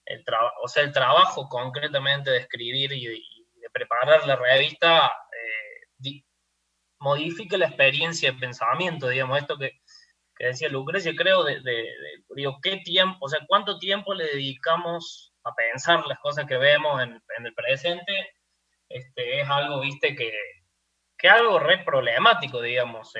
Speaker 10: el trabajo concretamente de escribir y de preparar la revista modifique la experiencia de pensamiento, digamos, esto que decía Lucrecia, creo, digo, ¿qué tiempo, o sea, cuánto tiempo le dedicamos a pensar las cosas que vemos en el presente? Es algo, viste, que algo re problemático, digamos,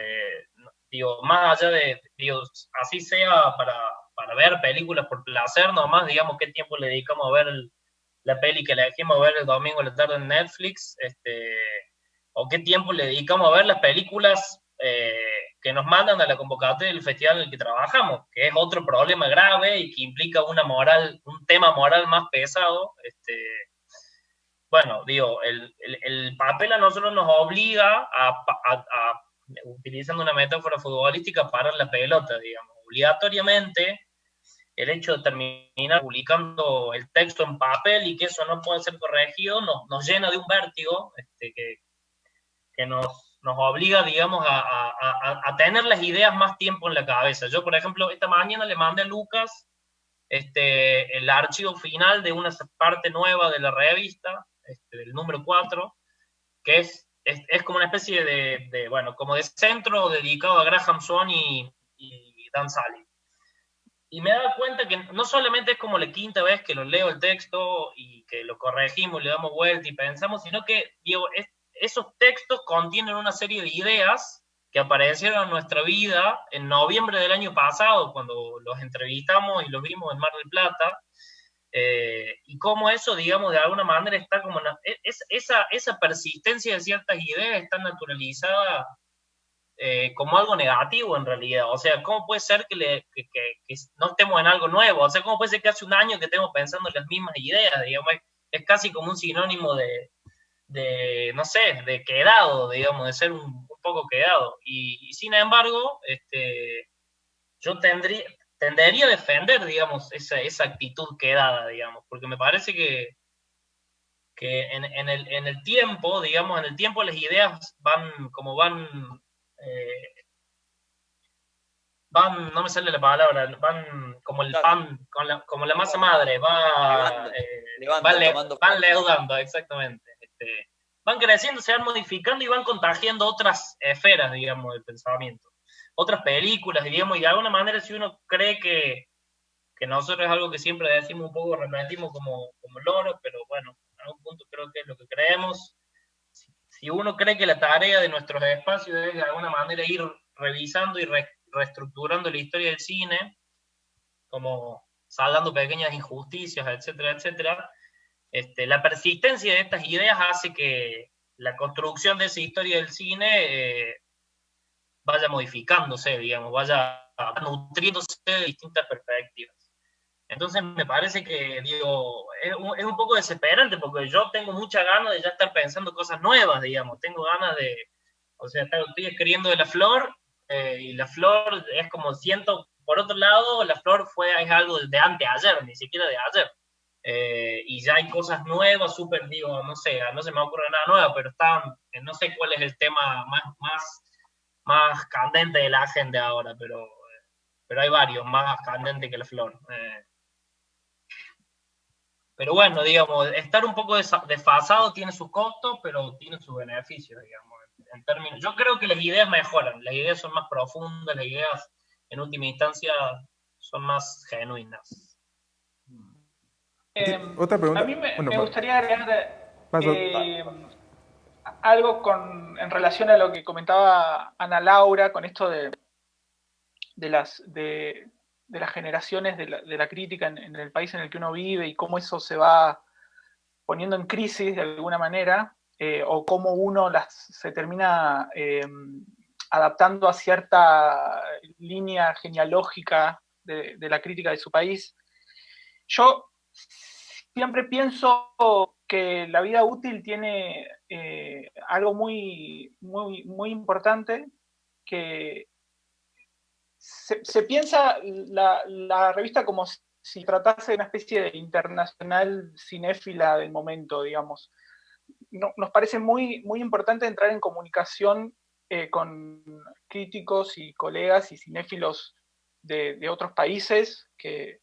Speaker 10: digo, más allá digo, así sea para ver películas por placer nomás, digamos, qué tiempo le dedicamos a ver la peli que elegimos ver el domingo a la tarde en Netflix, o qué tiempo le dedicamos a ver las películas que nos mandan a la convocatoria del festival en el que trabajamos, que es otro problema grave y que implica un tema moral más pesado. Bueno, digo, el papel a nosotros nos obliga utilizando una metáfora futbolística, a parar la pelota, digamos, obligatoriamente. El hecho de terminar publicando el texto en papel y que eso no puede ser corregido nos llena de un vértigo que nos obliga, digamos, a tener las ideas más tiempo en la cabeza. Yo, por ejemplo, esta mañana le mandé a Lucas el archivo final de una parte nueva de la revista, del número 4, que es es como una especie bueno, como de centro dedicado a Graham Swan y Dan Sally. Y me he dado cuenta que no solamente es como la quinta vez que lo leo el texto y que lo corregimos, le damos vuelta y pensamos, sino que, digo, esos textos contienen una serie de ideas que aparecieron en nuestra vida en noviembre del año pasado, cuando los entrevistamos y los vimos en Mar del Plata, y cómo eso, digamos, de alguna manera está como... esa persistencia de ciertas ideas está naturalizada como algo negativo en realidad. O sea, ¿cómo puede ser que no estemos en algo nuevo? O sea, ¿cómo puede ser que hace un año que estemos pensando en las mismas ideas? Digamos, es casi como un sinónimo no sé, de quedado, digamos, de ser un poco quedado. Y sin embargo, yo tendería a defender, digamos, esa actitud quedada, digamos, porque me parece que en el tiempo, digamos, en el tiempo las ideas van, no me sale la palabra, van como el pan, como la masa madre, van leudando, exactamente. Van creciendo, se van modificando y van contagiando otras esferas, digamos, del pensamiento. Otras películas, digamos, y de alguna manera si uno cree que nosotros es algo que siempre decimos un poco, repetimos como loros, pero bueno, a algún punto creo que es lo que creemos. Si uno cree que la tarea de nuestros espacios es de alguna manera ir revisando y reestructurando la historia del cine, como salvando pequeñas injusticias, etcétera, etcétera, la persistencia de estas ideas hace que la construcción de esa historia del cine vaya modificándose, digamos, vaya nutriéndose de distintas perspectivas. Entonces me parece que, digo, es un poco desesperante porque yo tengo mucha ganas de ya estar pensando cosas nuevas, digamos, tengo ganas o sea, estoy escribiendo de La Flor, y La Flor es como siento, por otro lado, La Flor es algo de anteayer, ni siquiera de ayer, y ya hay cosas nuevas, súper, digo, no sé, no se me ocurre nada nuevo, pero no sé cuál es el tema más candente de la agenda ahora, pero hay varios más candentes que La Flor. Pero bueno, digamos, estar un poco desfasado tiene sus costos, pero tiene sus beneficios, digamos, en términos. Yo creo que las ideas mejoran, las ideas son más profundas, las ideas en última instancia son más genuinas.
Speaker 2: Otra pregunta.
Speaker 8: A mí me gustaría agregar algo en relación a lo que comentaba Ana Laura con esto de las generaciones de la crítica en el país en el que uno vive y cómo eso se va poniendo en crisis de alguna manera, o cómo uno se termina adaptando a cierta línea genealógica de la crítica de su país. Yo siempre pienso que la vida útil tiene algo muy, muy, muy importante, que se piensa la revista como si tratase de una especie de internacional cinéfila del momento, digamos. Nos parece muy, muy importante entrar en comunicación con críticos y colegas y cinéfilos de otros países que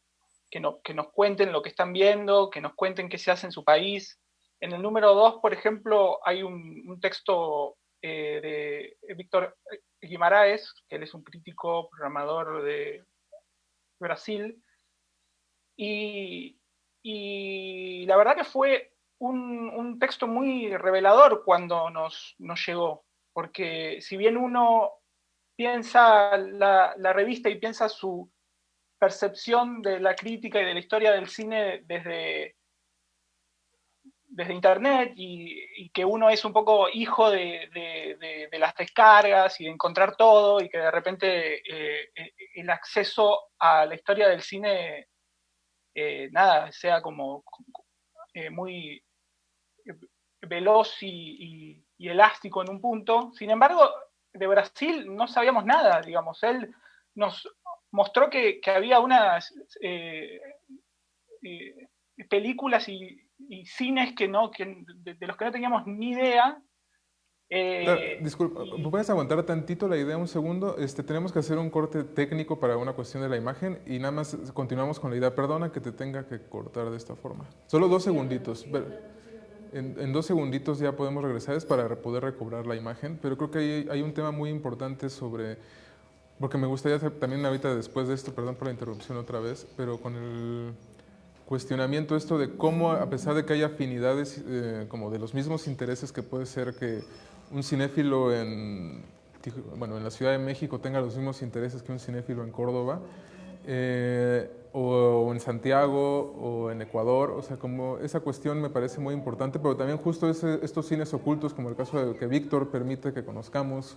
Speaker 8: nos cuenten lo que están viendo, que nos cuenten qué se hace en su país. En el número 2, por ejemplo, hay un texto de Víctor Guimaraes, que él es un crítico programador de Brasil, y la verdad que fue un texto muy revelador cuando nos llegó, porque si bien uno piensa la revista y piensa su percepción de la crítica y de la historia del cine desde internet y que uno es un poco hijo de las descargas y de encontrar todo y que de repente el acceso a la historia del cine sea como muy veloz y elástico en un punto. Sin embargo, de Brasil no sabíamos nada, digamos. Él nos mostró que había unas películas y cines de los que no teníamos ni idea.
Speaker 2: Disculpa, ¿puedes aguantar tantito la idea un segundo? Tenemos que hacer un corte técnico para una cuestión de la imagen y nada más continuamos con la idea. Perdona que te tenga que cortar de esta forma. Solo 2 segunditos. En 2 segunditos ya podemos regresar, es para poder recobrar la imagen, pero creo que hay un tema muy importante sobre, porque me gustaría hacer también ahorita después de esto, perdón por la interrupción otra vez, pero con el cuestionamiento esto de cómo, a pesar de que hay afinidades como de los mismos intereses, que puede ser que un cinéfilo bueno, en la Ciudad de México tenga los mismos intereses que un cinéfilo en Córdoba, o en Santiago, o en Ecuador, o sea, como esa cuestión me parece muy importante, pero también justo estos cines ocultos, como el caso de que Víctor permite que conozcamos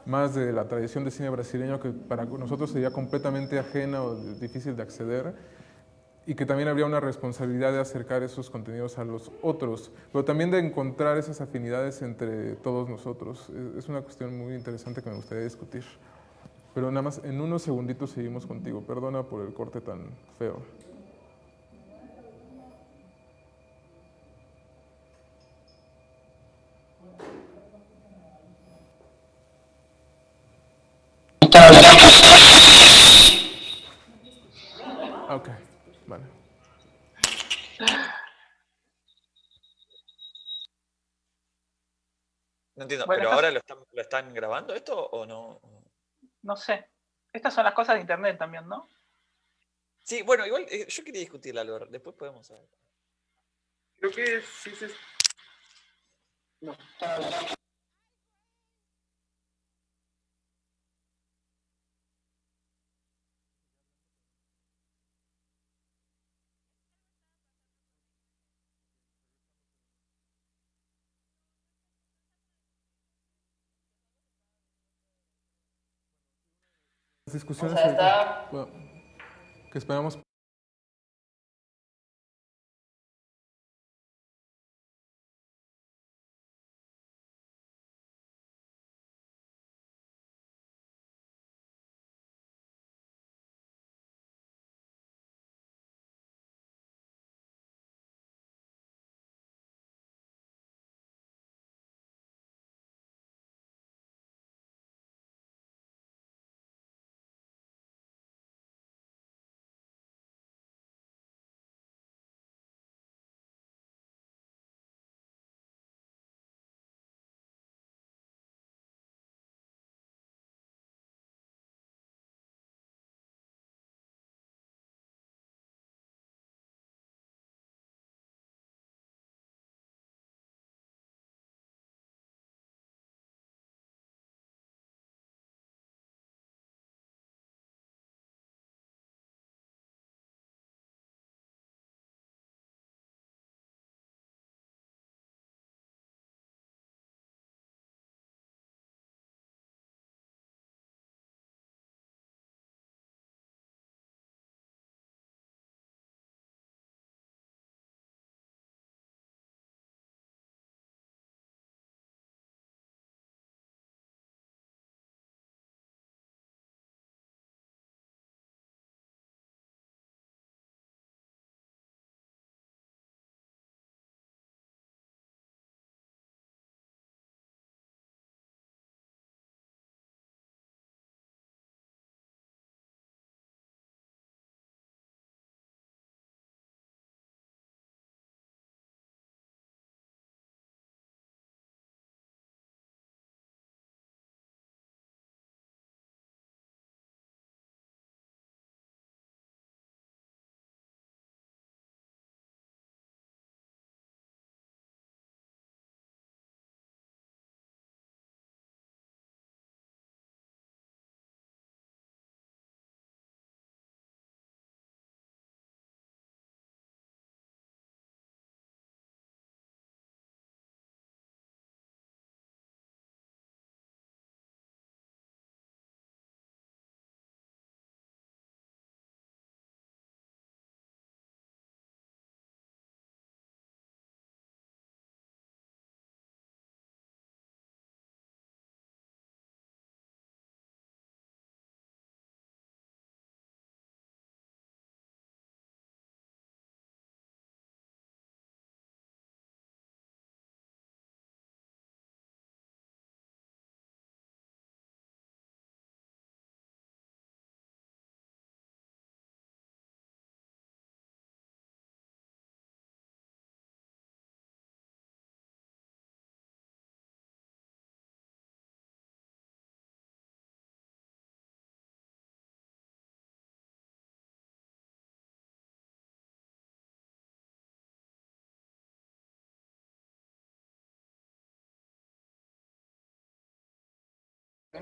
Speaker 2: más de la tradición de cine brasileño, que para nosotros sería completamente ajena o difícil de acceder, y que también habría una responsabilidad de acercar esos contenidos a los otros, pero también de encontrar esas afinidades entre todos nosotros. Es una cuestión muy interesante que me gustaría discutir. Pero nada más, en unos segunditos seguimos contigo. Perdona por el corte tan feo. Ok, vale.
Speaker 9: No entiendo,
Speaker 8: Bueno,
Speaker 9: ¿pero ahora lo están grabando esto o no?
Speaker 8: no sé. Estas son las cosas de internet también, ¿no?
Speaker 9: Sí, bueno, igual yo quería discutirla, Albert. Después podemos saber.
Speaker 11: Creo que sí se... No.
Speaker 2: Las discusiones
Speaker 5: O sea, está...
Speaker 2: bueno, que esperamos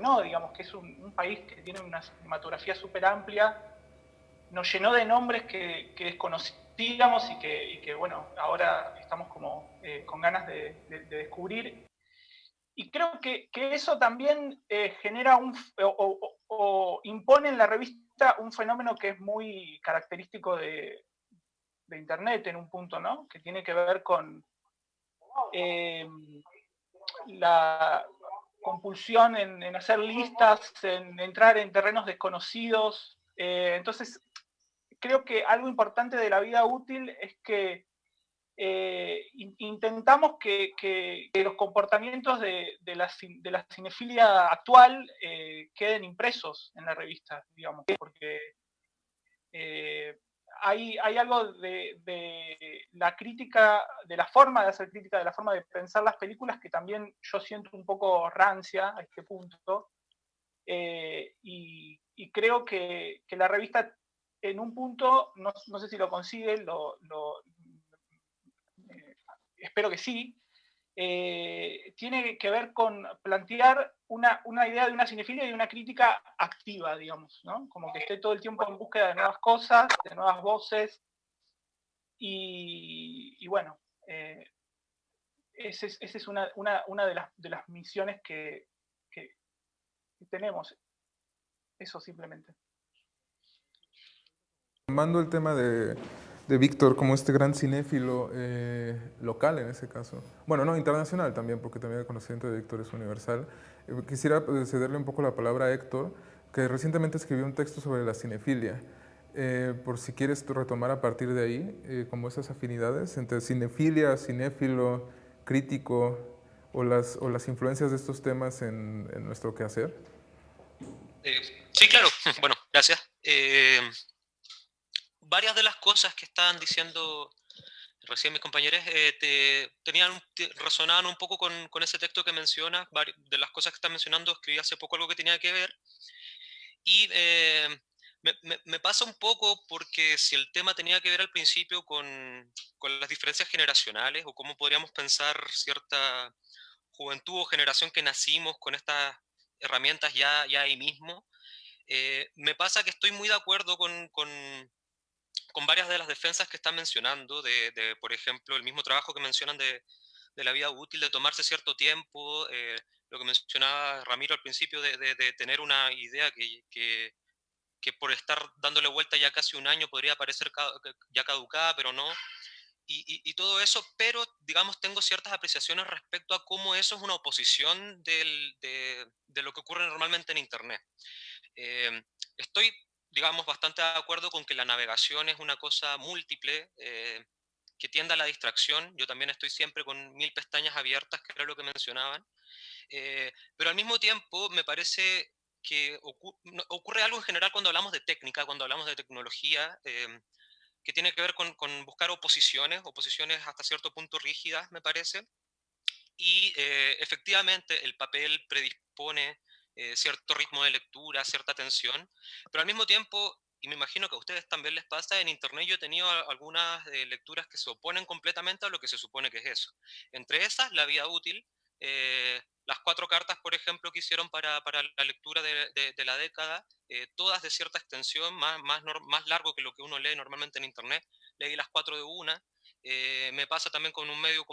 Speaker 8: no, digamos que es un país que tiene una cinematografía súper amplia, nos llenó de nombres que desconocíamos y que, bueno, ahora estamos como con ganas de descubrir. Y creo que eso también genera o impone en la revista un fenómeno que es muy característico de Internet en un punto, ¿no? Que tiene que ver con la compulsión en hacer listas, en entrar en terrenos desconocidos. Entonces, creo que algo importante de la vida útil es que intentamos que los comportamientos de la cinefilia actual queden impresos en la revista, digamos, porque hay algo de la crítica, de la forma de hacer crítica, de la forma de pensar las películas que también yo siento un poco rancia a este punto, y creo que la revista en un punto, no sé si lo consigue, espero que sí, tiene que ver con plantear una idea de una cinefilia y de una crítica activa, digamos, ¿no? Como que esté todo el tiempo en búsqueda de nuevas cosas, de nuevas voces, y bueno, esa es una de las misiones que tenemos, eso simplemente.
Speaker 2: Tomando el tema de Víctor como este gran cinéfilo local en ese caso, bueno, no, internacional también, porque también el conocimiento de Víctor es universal, quisiera cederle un poco la palabra a Héctor, que recientemente escribió un texto sobre la cinefilia. Por si quieres tú retomar a partir de ahí, como esas afinidades entre cinefilia, cinéfilo, crítico, o las influencias de estos temas en nuestro quehacer.
Speaker 12: Sí, claro. Bueno, gracias. Varias de las cosas que estaban diciendo recién mis compañeros resonaban un poco con ese texto que mencionas. De las cosas que están mencionando, escribí hace poco algo que tenía que ver. Y me pasa un poco porque si el tema tenía que ver al principio con las diferencias generacionales o cómo podríamos pensar cierta juventud o generación que nacimos con estas herramientas ya ahí mismo, me pasa que estoy muy de acuerdo con varias de las defensas que están mencionando, por ejemplo, el mismo trabajo que mencionan de la vida útil, de tomarse cierto tiempo, lo que mencionaba Ramiro al principio, de tener una idea que por estar dándole vuelta ya casi un año podría parecer ya caducada, pero no, y todo eso, pero digamos tengo ciertas apreciaciones respecto a cómo eso es una oposición de lo que ocurre normalmente en Internet. Estoy, digamos, bastante de acuerdo con que la navegación es una cosa múltiple, que tiende a la distracción. Yo también estoy siempre con 1000 pestañas abiertas, que era lo que mencionaban. Pero al mismo tiempo me parece que ocurre algo en general cuando hablamos de técnica, cuando hablamos de tecnología, que tiene que ver con buscar oposiciones hasta cierto punto rígidas, me parece. Y efectivamente el papel predispone cierto ritmo de lectura, cierta atención, pero al mismo tiempo, y me imagino que a ustedes también les pasa, en Internet yo he tenido algunas lecturas que se oponen completamente a lo que se supone que es eso. Entre esas, la vida útil, las 4 cartas, por ejemplo, que hicieron para la lectura de la década, todas de cierta extensión, más largo que lo que uno lee normalmente en Internet, leí las 4 de una. Me pasa también con un medio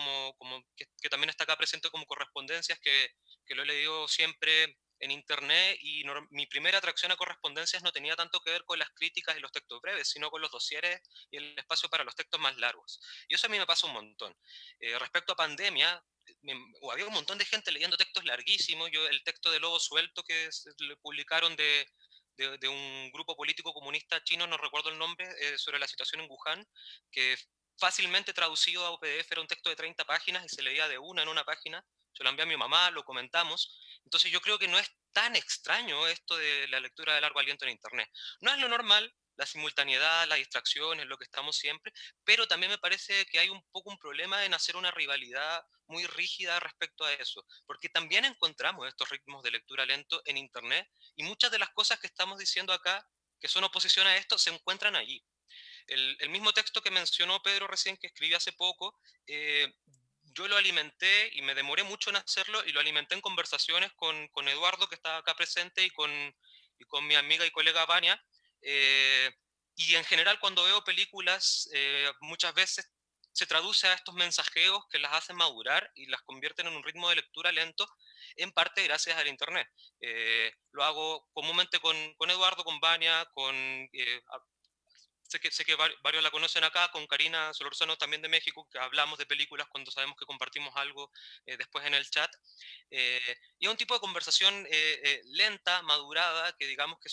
Speaker 12: que también está acá presente como Correspondencias, que lo he leído siempre en Internet, y mi primera atracción a Correspondencias no tenía tanto que ver con las críticas y los textos breves, sino con los dosieres y el espacio para los textos más largos. Y eso a mí me pasa un montón. Respecto a pandemia, había un montón de gente leyendo textos larguísimos. El texto de Lobo Suelto que le publicaron de un grupo político comunista chino, no recuerdo el nombre, sobre la situación en Wuhan, que fácilmente traducido a PDF era un texto de 30 páginas y se leía de una en una página. Se lo envié a mi mamá, lo comentamos. Entonces yo creo que no es tan extraño esto de la lectura de largo aliento en Internet. No es lo normal, la simultaneidad, la distracción, es lo que estamos siempre, pero también me parece que hay un poco un problema en hacer una rivalidad muy rígida respecto a eso, porque también encontramos estos ritmos de lectura lento en Internet, y muchas de las cosas que estamos diciendo acá, que son oposición a esto, se encuentran allí. El mismo texto que mencionó Pedro recién, que escribí hace poco, yo lo alimenté y me demoré mucho en hacerlo y lo alimenté en conversaciones con Eduardo, que está acá presente, y con mi amiga y colega Vania. Y en general cuando veo películas, muchas veces se traduce a estos mensajeos que las hacen madurar y las convierten en un ritmo de lectura lento, en parte gracias al Internet. Lo hago comúnmente con Eduardo, con Vania, sé que varios la conocen acá, con Karina Solorzano también de México, que hablamos de películas cuando sabemos que compartimos algo después en el chat. Y es un tipo de conversación lenta, madurada, que digamos que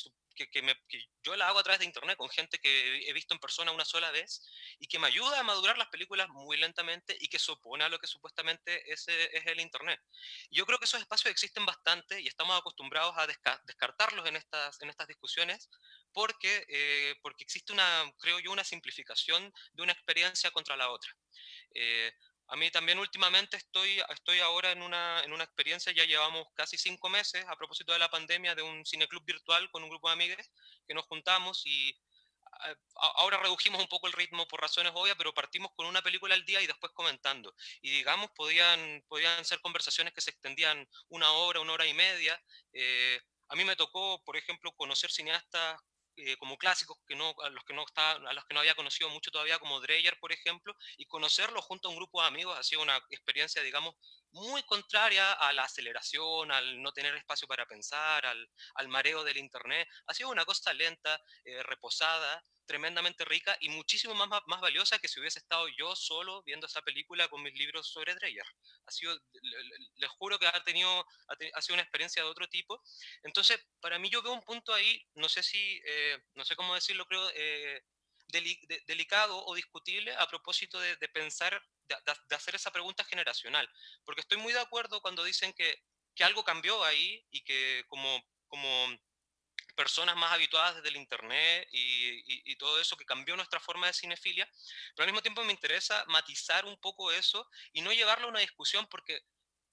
Speaker 12: yo la hago a través de internet con gente que he visto en persona una sola vez y que me ayuda a madurar las películas muy lentamente y que se opone a lo que supuestamente es el internet. Y yo creo que esos espacios existen bastante y estamos acostumbrados a descartarlos en estas discusiones porque existe creo yo, una simplificación de una experiencia contra la otra. A mí también últimamente estoy ahora en una experiencia, ya llevamos casi 5 meses, a propósito de la pandemia, de un cineclub virtual con un grupo de amigues que nos juntamos y ahora redujimos un poco el ritmo por razones obvias, pero partimos con una película al día y después comentando. Y digamos, podían ser conversaciones que se extendían 1 hora, 1 hora y media. A mí me tocó, por ejemplo, conocer cineastas como clásicos a los que no había conocido mucho todavía, como Dreyer, por ejemplo, y conocerlos junto a un grupo de amigos ha sido una experiencia, digamos, muy contraria a la aceleración, al no tener espacio para pensar, al mareo del internet. Ha sido una cosa lenta, reposada, tremendamente rica y muchísimo más valiosa que si hubiese estado yo solo viendo esa película con mis libros sobre Dreyer. Les juro que ha sido una experiencia de otro tipo. Entonces, para mí yo veo un punto ahí, no sé cómo decirlo, creo, delicado o discutible a propósito de pensar, de hacer esa pregunta generacional. Porque estoy muy de acuerdo cuando dicen que algo cambió ahí y que como personas más habituadas desde el internet y todo eso, que cambió nuestra forma de cinefilia, pero al mismo tiempo me interesa matizar un poco eso y no llevarlo a una discusión porque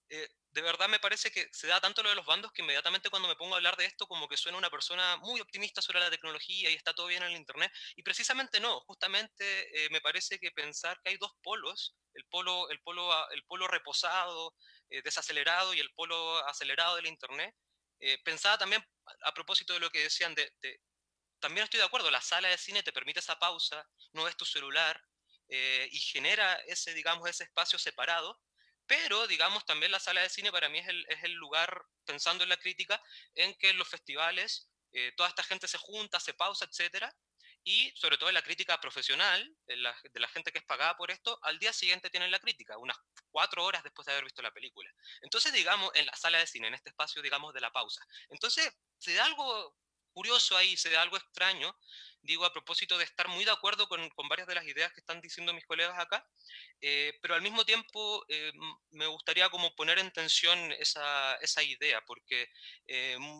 Speaker 12: de verdad me parece que se da tanto lo de los bandos que inmediatamente cuando me pongo a hablar de esto como que suena una persona muy optimista sobre la tecnología y está todo bien en el internet, y precisamente no, justamente me parece que pensar que hay dos polos, el polo reposado, desacelerado, y el polo acelerado del internet. Pensaba también a propósito de lo que decían también estoy de acuerdo, la sala de cine te permite esa pausa, no ves tu celular, y genera digamos, ese espacio separado, pero, digamos, también la sala de cine para mí es el lugar, pensando en la crítica, en que en los festivales toda esta gente se junta, se pausa, etcétera, y sobre todo en la crítica profesional, de la gente que es pagada por esto, al día siguiente tienen la crítica, unas 4 horas después de haber visto la película. Entonces, digamos, en la sala de cine, en este espacio, digamos, de la pausa. Entonces, se da algo curioso ahí, se da algo extraño, digo, a propósito de estar muy de acuerdo con varias de las ideas que están diciendo mis colegas acá, pero al mismo tiempo me gustaría como poner en tensión esa idea, porque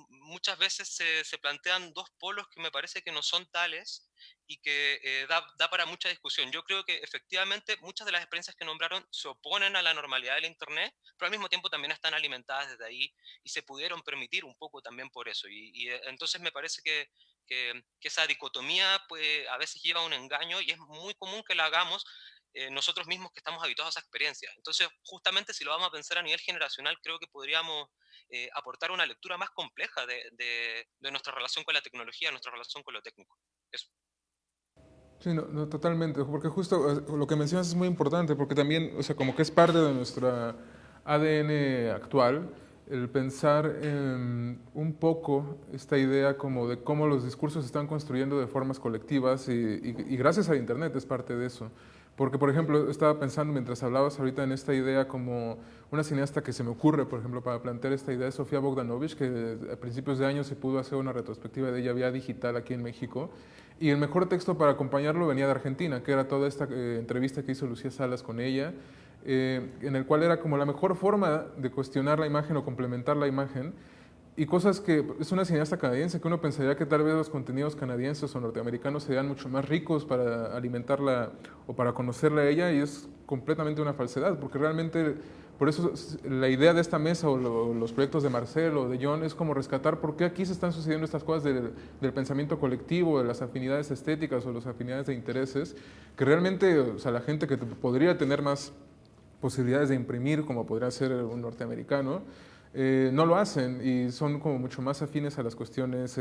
Speaker 12: muchas veces se plantean dos polos que me parece que no son tales y que da para mucha discusión. Yo creo que efectivamente muchas de las experiencias que nombraron se oponen a la normalidad del Internet, pero al mismo tiempo también están alimentadas desde ahí y se pudieron permitir un poco también por eso. Entonces me parece que esa dicotomía pues, a veces lleva a un engaño y es muy común que la hagamos nosotros mismos que estamos habituados a esa experiencia. Entonces, justamente si lo vamos a pensar a nivel generacional, creo que podríamos aportar una lectura más compleja de nuestra relación con la tecnología, nuestra relación con lo técnico. Eso.
Speaker 2: Sí, no, totalmente, porque justo lo que mencionas es muy importante, porque también, o sea, como que es parte de nuestra ADN actual, el pensar un poco esta idea como de cómo los discursos se están construyendo de formas colectivas y gracias al Internet es parte de eso. Porque, por ejemplo, estaba pensando mientras hablabas ahorita en esta idea como una cineasta que se me ocurre, por ejemplo, para plantear esta idea, es Sofía Bogdanovich, que a principios de año se pudo hacer una retrospectiva de ella vía digital aquí en México. Y el mejor texto para acompañarlo venía de Argentina, que era toda esta entrevista que hizo Lucía Salas con ella, en el cual era como la mejor forma de cuestionar la imagen o complementar la imagen. Y cosas que es una cineasta canadiense que uno pensaría que tal vez los contenidos canadienses o norteamericanos serían mucho más ricos para alimentarla o para conocerla a ella, y es completamente una falsedad, porque realmente por eso la idea de esta mesa o los proyectos de Marcel o de John es como rescatar por qué aquí se están sucediendo estas cosas del pensamiento colectivo, de las afinidades estéticas o las afinidades de intereses, que realmente, o sea, la gente que podría tener más posibilidades de imprimir, como podría ser un norteamericano, no lo hacen y son como mucho más afines a las cuestiones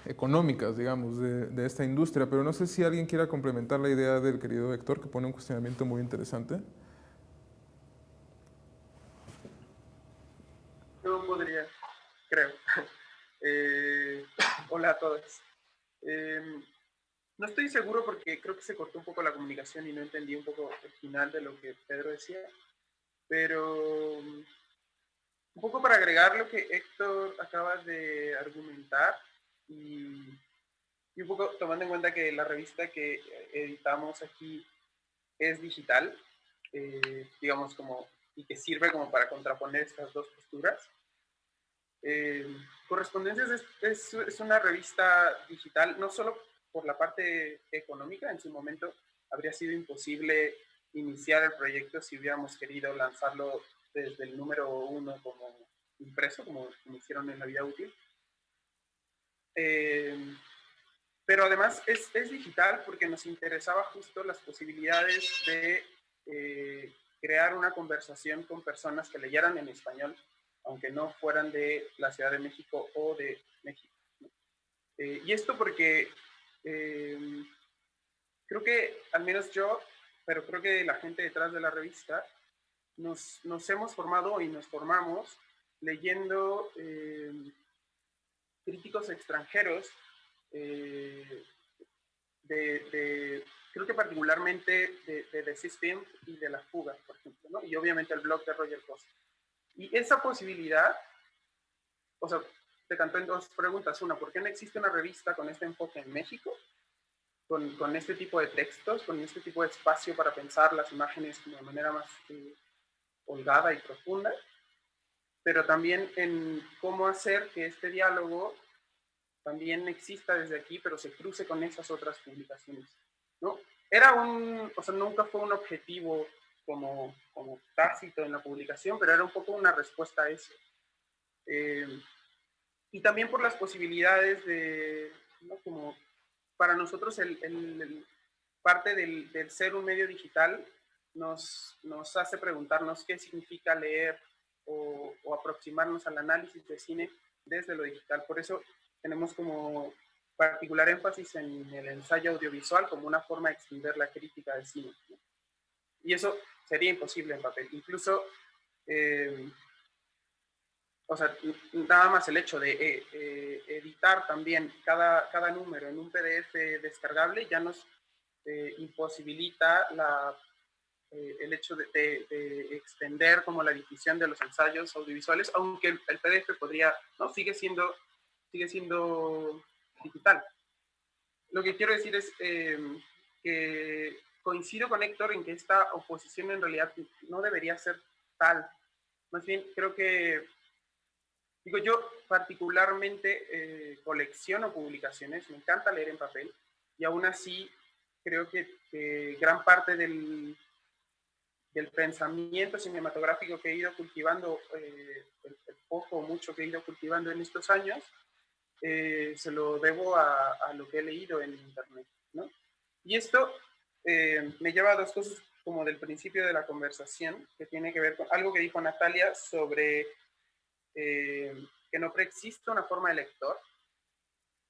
Speaker 2: económicas, digamos, de esta industria. Pero no sé si alguien quiera complementar la idea del querido Héctor, que pone un cuestionamiento muy interesante.
Speaker 11: Yo podría, creo. Hola a todos. No estoy seguro porque creo que se cortó un poco la comunicación y no entendí un poco el final de lo que Pedro decía, pero un poco para agregar lo que Héctor acaba de argumentar y un poco tomando en cuenta que la revista que editamos aquí es digital, digamos como, y que sirve como para contraponer estas dos posturas. Correspondencias es una revista digital, no solo por la parte económica, en su momento habría sido imposible iniciar el proyecto si hubiéramos querido lanzarlo desde el número 1 como impreso, como hicieron en la vida útil. Pero además es digital porque nos interesaba justo las posibilidades de crear una conversación con personas que leyeran en español, aunque no fueran de la Ciudad de México o de México. Y esto porque creo que, al menos yo, pero creo que la gente detrás de la revista, nos hemos formado y nos formamos leyendo críticos extranjeros creo que particularmente de The System y de La Fuga, por ejemplo, ¿no? Y obviamente el blog de Roger Costa. Y esa posibilidad, o sea, te cantó en dos preguntas. Una, ¿por qué no existe una revista con este enfoque en México? Con este tipo de textos, con este tipo de espacio para pensar las imágenes de manera más holgada y profunda, pero también en cómo hacer que este diálogo también exista desde aquí, pero se cruce con esas otras publicaciones, ¿no? O sea, nunca fue un objetivo como tácito en la publicación, pero era un poco una respuesta a eso. Y también por las posibilidades de, ¿no? Como para nosotros parte del ser un medio digital nos hace preguntarnos qué significa leer o aproximarnos al análisis de cine desde lo digital. Por eso tenemos como particular énfasis en el ensayo audiovisual como una forma de extender la crítica del cine, ¿no? Y eso sería imposible en papel. Incluso, o sea, nada más el hecho de editar también cada número en un PDF descargable ya nos imposibilita el hecho de extender como la difusión de los ensayos audiovisuales, aunque el PDF podría, ¿no? Sigue siendo digital. Lo que quiero decir es que coincido con Héctor en que esta oposición en realidad no debería ser tal. Más bien, creo que, digo, yo particularmente colecciono publicaciones, me encanta leer en papel, y aún así creo que gran parte del pensamiento cinematográfico que he ido cultivando, el poco o mucho que he ido cultivando en estos años, se lo debo a lo que he leído en internet, ¿no? Y esto me lleva a dos cosas como del principio de la conversación, que tiene que ver con algo que dijo Natalia sobre que no preexiste una forma de lector,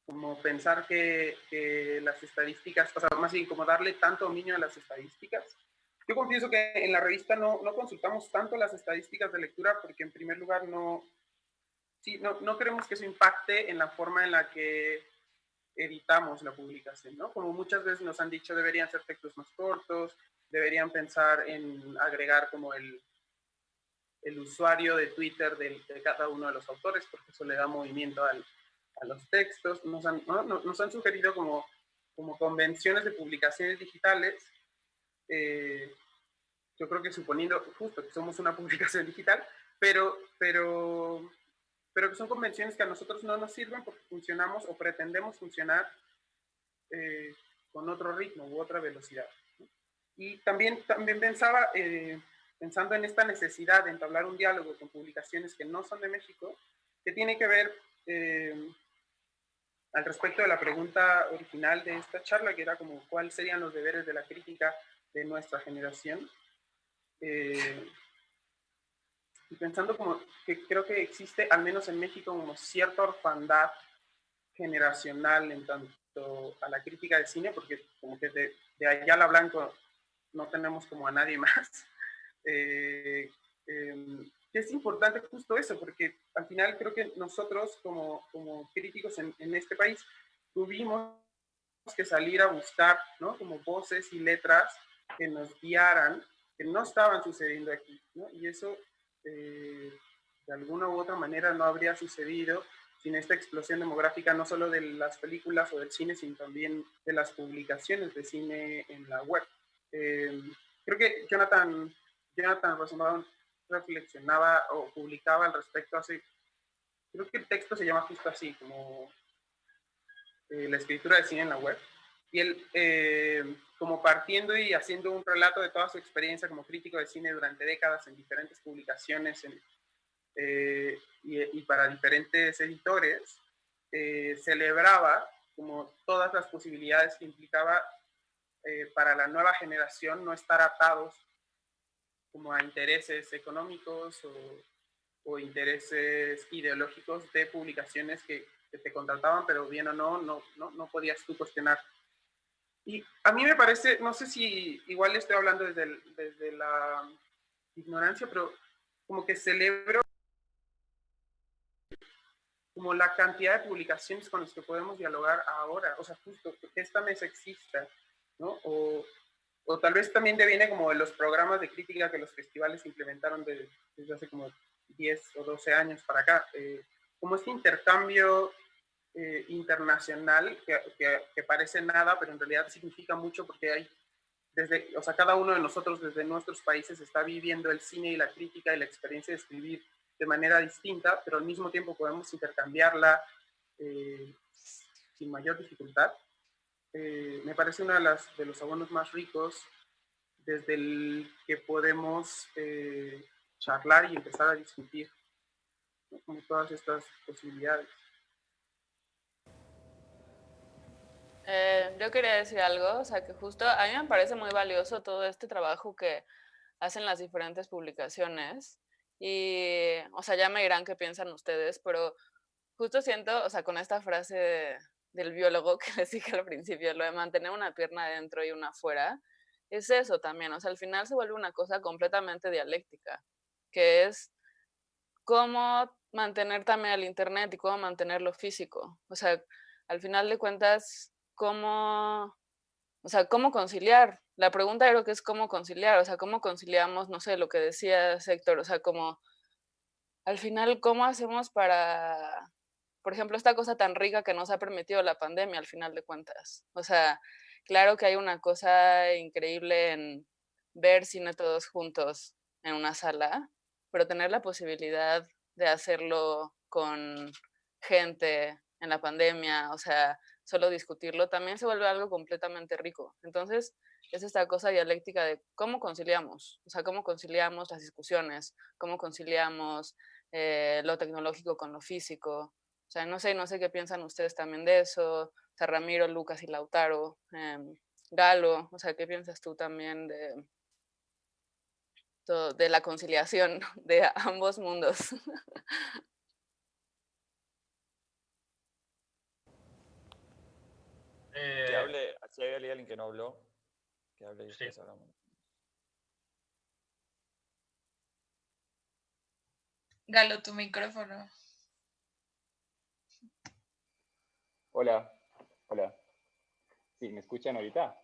Speaker 11: como pensar que las estadísticas, o sea, más bien como darle tanto dominio a las estadísticas. Yo confieso que en la revista no consultamos tanto las estadísticas de lectura porque en primer lugar no queremos que eso impacte en la forma en la que editamos la publicación, ¿no? Como muchas veces nos han dicho, deberían ser textos más cortos, deberían pensar en agregar como el usuario de Twitter de cada uno de los autores, porque eso le da movimiento a los textos. Nos han sugerido como convenciones de publicaciones digitales. Yo creo que suponiendo justo que somos una publicación digital, pero que son convenciones que a nosotros no nos sirven porque funcionamos o pretendemos funcionar con otro ritmo u otra velocidad, ¿no? Y también pensaba, pensando en esta necesidad de entablar un diálogo con publicaciones que no son de México, que tiene que ver al respecto de la pregunta original de esta charla, que era como cuáles serían los deberes de la crítica de nuestra generación. Y pensando como que creo que existe, al menos en México, como cierta orfandad generacional en tanto a la crítica de cine, porque como que de Ayala Blanco no tenemos como a nadie más. Es importante justo eso, porque al final creo que nosotros como críticos en este país tuvimos que salir a buscar, ¿no? Como voces y letras que nos guiaran, que no estaban sucediendo aquí, ¿no? Y eso de alguna u otra manera no habría sucedido sin esta explosión demográfica, no solo de las películas o del cine, sino también de las publicaciones de cine en la web. Creo que Jonathan Rosenbaum reflexionaba o publicaba al respecto hace, creo que el texto se llama justo así, como la escritura de cine en la web. Y él, como partiendo y haciendo un relato de toda su experiencia como crítico de cine durante décadas en diferentes publicaciones y para diferentes editores, celebraba como todas las posibilidades que implicaba para la nueva generación no estar atados como a intereses económicos o intereses ideológicos de publicaciones que te contrataban, pero bien o no podías tú cuestionar. Y a mí me parece, no sé si igual estoy hablando desde la ignorancia, pero como que celebro como la cantidad de publicaciones con las que podemos dialogar ahora, o sea, justo que esta mesa exista, ¿no? O tal vez también deviene como de los programas de crítica que los festivales implementaron desde hace como 10 o 12 años para acá. Como este intercambio internacional que parece nada, pero en realidad significa mucho porque hay o sea, cada uno de nosotros desde nuestros países está viviendo el cine y la crítica y la experiencia de escribir de manera distinta, pero al mismo tiempo podemos intercambiarla sin mayor dificultad. Me parece uno de los abonos más ricos desde el que podemos charlar y empezar a discutir, ¿no? Como todas estas posibilidades.
Speaker 5: Yo quería decir algo, o sea, que justo a mí me parece muy valioso todo este trabajo que hacen las diferentes publicaciones y, o sea, ya me dirán qué piensan ustedes, pero justo siento, o sea, con esta frase del biólogo que les dije al principio, lo de mantener una pierna adentro y una afuera, es eso también, o sea, al final se vuelve una cosa completamente dialéctica, que es cómo mantener también el internet y cómo mantenerlo físico, o sea, al final de cuentas, o sea, cómo conciliar. La pregunta creo que es cómo conciliar, o sea, cómo conciliamos, no sé, lo que decía Héctor, o sea, como al final, ¿cómo hacemos para, por ejemplo, esta cosa tan rica que nos ha permitido la pandemia al final de cuentas? O sea, claro que hay una cosa increíble en ver cine todos juntos en una sala, pero tener la posibilidad de hacerlo con gente en la pandemia, o sea, solo discutirlo, también se vuelve algo completamente rico. Entonces, es esta cosa dialéctica de cómo conciliamos, o sea, cómo conciliamos las discusiones, cómo conciliamos lo tecnológico con lo físico. O sea, no sé qué piensan ustedes también de eso. O sea, Ramiro, Lucas y Lautaro, Galo, o sea, ¿qué piensas tú también de la conciliación de ambos mundos?
Speaker 9: Que hable, si hay alguien que no habló, que hable y después hablamos.
Speaker 4: Galo, tu micrófono.
Speaker 13: Hola. Sí, ¿me escuchan ahorita?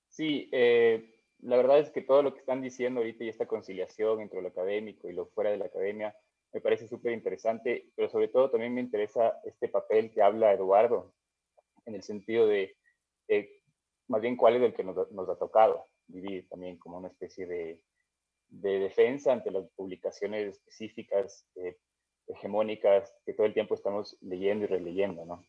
Speaker 13: Sí, la verdad es que todo lo que están diciendo ahorita y esta conciliación entre lo académico y lo fuera de la academia me parece súper interesante, pero sobre todo también me interesa este papel que habla Eduardo, en el sentido de más bien cuál es el que nos ha tocado vivir también como una especie de defensa ante las publicaciones específicas, hegemónicas, que todo el tiempo estamos leyendo y releyendo, ¿no?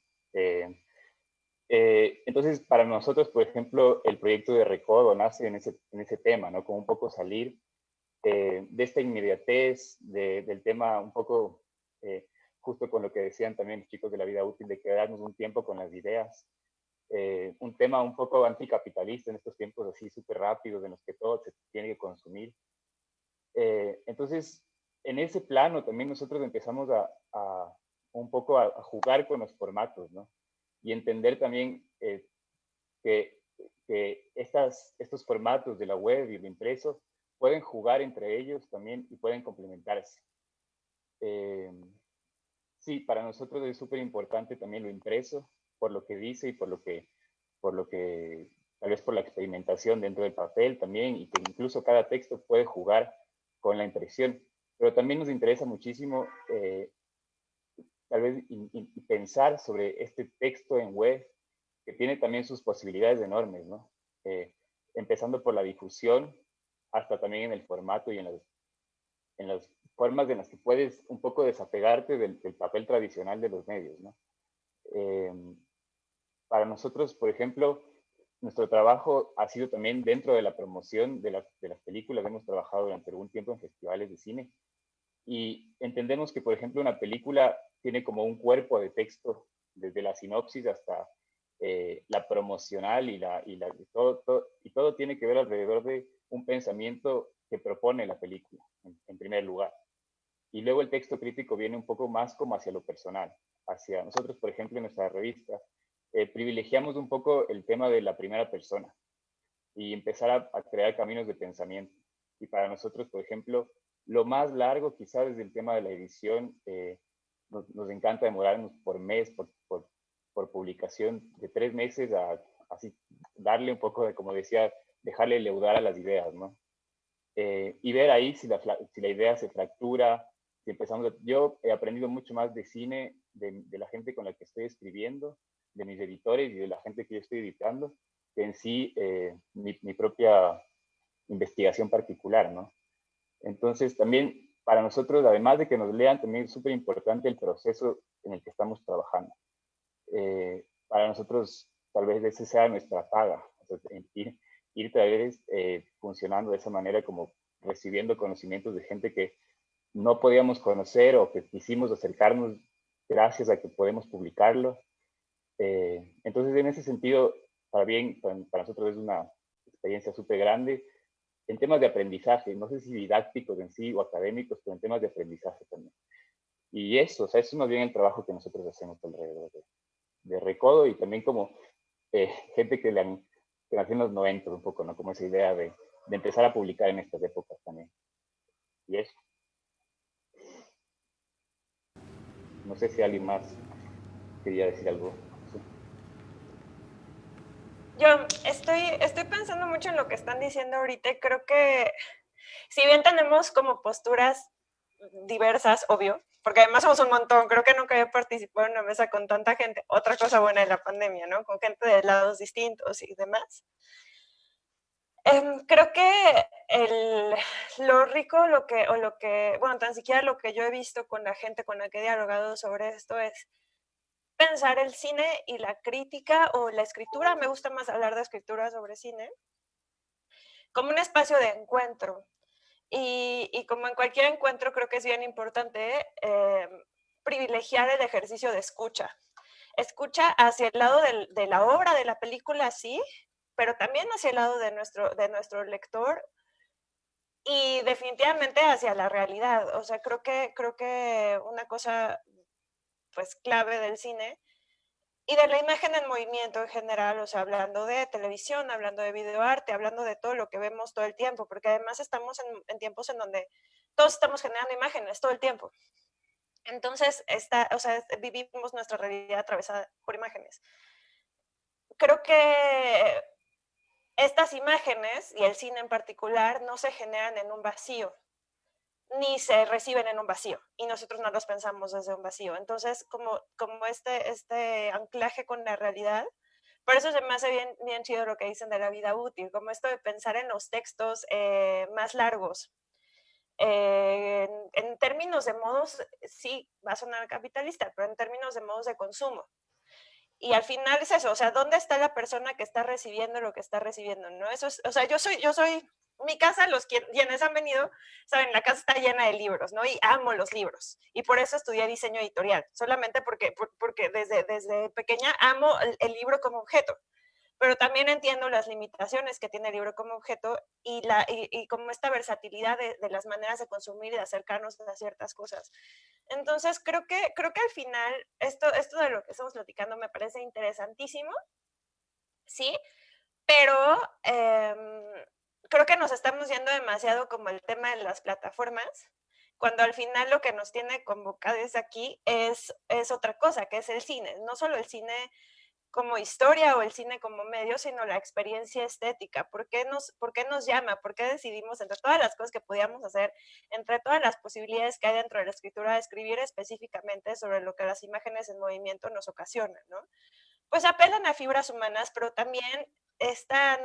Speaker 13: Entonces, para nosotros, por ejemplo, el proyecto de Recodo nace en ese tema, ¿no? Como un poco salir de esta inmediatez, del tema un poco, justo con lo que decían también los chicos de la vida útil, de quedarnos un tiempo con las ideas un tema un poco anticapitalista en estos tiempos así súper rápidos en los que todo se tiene que consumir. Entonces, en ese plano también nosotros empezamos un poco a jugar con los formatos, ¿no? Y entender también que estos formatos de la web y lo impreso pueden jugar entre ellos también y pueden complementarse. Sí, para nosotros es súper importante también lo impreso, por lo que dice y por lo que tal vez por la experimentación dentro del papel también, y que incluso cada texto puede jugar con la impresión. Pero también nos interesa muchísimo tal vez pensar sobre este texto en web, que tiene también sus posibilidades enormes, ¿no? Empezando por la difusión, hasta también en el formato y en las formas en las que puedes un poco desapegarte del papel tradicional de los medios, ¿no? Para nosotros, por ejemplo, nuestro trabajo ha sido también dentro de la promoción de las películas. Hemos trabajado durante algún tiempo en festivales de cine y entendemos que, por ejemplo, una película tiene como un cuerpo de texto, desde la sinopsis hasta la promocional y todo tiene que ver alrededor de un pensamiento que propone la película, en primer lugar. Y luego el texto crítico viene un poco más como hacia lo personal. Hacia nosotros, por ejemplo, en nuestra revista, privilegiamos un poco el tema de la primera persona y empezar a crear caminos de pensamiento. Y para nosotros, por ejemplo, lo más largo quizás es el tema de la edición. Nos encanta demorarnos por mes, por publicación, de 3 meses a así darle un poco de, como decía, dejarle leudar a las ideas, ¿no? Y ver ahí si la idea se fractura, si empezamos yo he aprendido mucho más de cine, de la gente con la que estoy escribiendo, de mis editores y de la gente que yo estoy editando, que en sí mi propia investigación particular, ¿no? Entonces también para nosotros, además de que nos lean, también es súper importante el proceso en el que estamos trabajando. Para nosotros tal vez ese sea nuestra paga, o sea, ir tal vez funcionando de esa manera, como recibiendo conocimientos de gente que no podíamos conocer o que quisimos acercarnos gracias a que podemos publicarlo. Entonces, en ese sentido, para nosotros es una experiencia súper grande en temas de aprendizaje, no sé si didácticos en sí o académicos, pero en temas de aprendizaje también. Y eso, o sea, eso es más bien el trabajo que nosotros hacemos alrededor de Recodo, y también como gente que nació en los 90 un poco, ¿no? Como esa idea de empezar a publicar en estas épocas también. Y eso. No sé si alguien más quería decir algo. Sí.
Speaker 3: Yo estoy pensando mucho en lo que están diciendo ahorita y creo que si bien tenemos como posturas diversas, obvio, porque además somos un montón, creo que nunca había participado en una mesa con tanta gente, otra cosa buena de la pandemia, ¿no? Con gente de lados distintos y demás. Creo que lo rico, bueno, tan siquiera lo que yo he visto con la gente con la que he dialogado sobre esto es pensar el cine y la crítica o la escritura, me gusta más hablar de escritura sobre cine, como un espacio de encuentro. Y como en cualquier encuentro, creo que es bien importante privilegiar el ejercicio de escucha. Escucha hacia el lado de la obra, de la película, sí, pero también hacia el lado de nuestro lector y definitivamente hacia la realidad. O sea, creo que una cosa pues clave del cine y de la imagen en movimiento en general, o sea, hablando de televisión, hablando de videoarte, hablando de todo lo que vemos todo el tiempo, porque además estamos en tiempos en donde todos estamos generando imágenes todo el tiempo. Entonces, vivimos nuestra realidad atravesada por imágenes. Creo que estas imágenes, y el cine en particular, no se generan en un vacío, ni se reciben en un vacío, y nosotros no los pensamos desde un vacío. Entonces, como este anclaje con la realidad, por eso se me hace bien chido lo que dicen de la vida útil, como esto de pensar en los textos más largos. En términos de modos, sí, va a sonar capitalista, pero en términos de modos de consumo. Y al final es eso, o sea, ¿dónde está la persona que está recibiendo lo que está recibiendo? ¿No? Eso es, o sea, yo soy, mi casa, quienes han venido, saben, la casa está llena de libros, ¿no? Y amo los libros. Y por eso estudié diseño editorial, solamente porque desde pequeña amo el libro como objeto. Pero también entiendo las limitaciones que tiene el libro como objeto y como esta versatilidad de las maneras de consumir y de acercarnos a ciertas cosas. Entonces, creo que al final, esto de lo que estamos platicando me parece interesantísimo, ¿sí? Pero creo que nos estamos yendo demasiado como el tema de las plataformas, cuando al final lo que nos tiene convocados aquí es otra cosa, que es el cine. No solo el cine como historia o el cine como medio, sino la experiencia estética. ¿Por qué nos llama? ¿Por qué decidimos, entre todas las cosas que podíamos hacer, entre todas las posibilidades que hay dentro de la escritura, escribir específicamente sobre lo que las imágenes en movimiento nos ocasionan, ¿no? Pues apelan a fibras humanas, pero también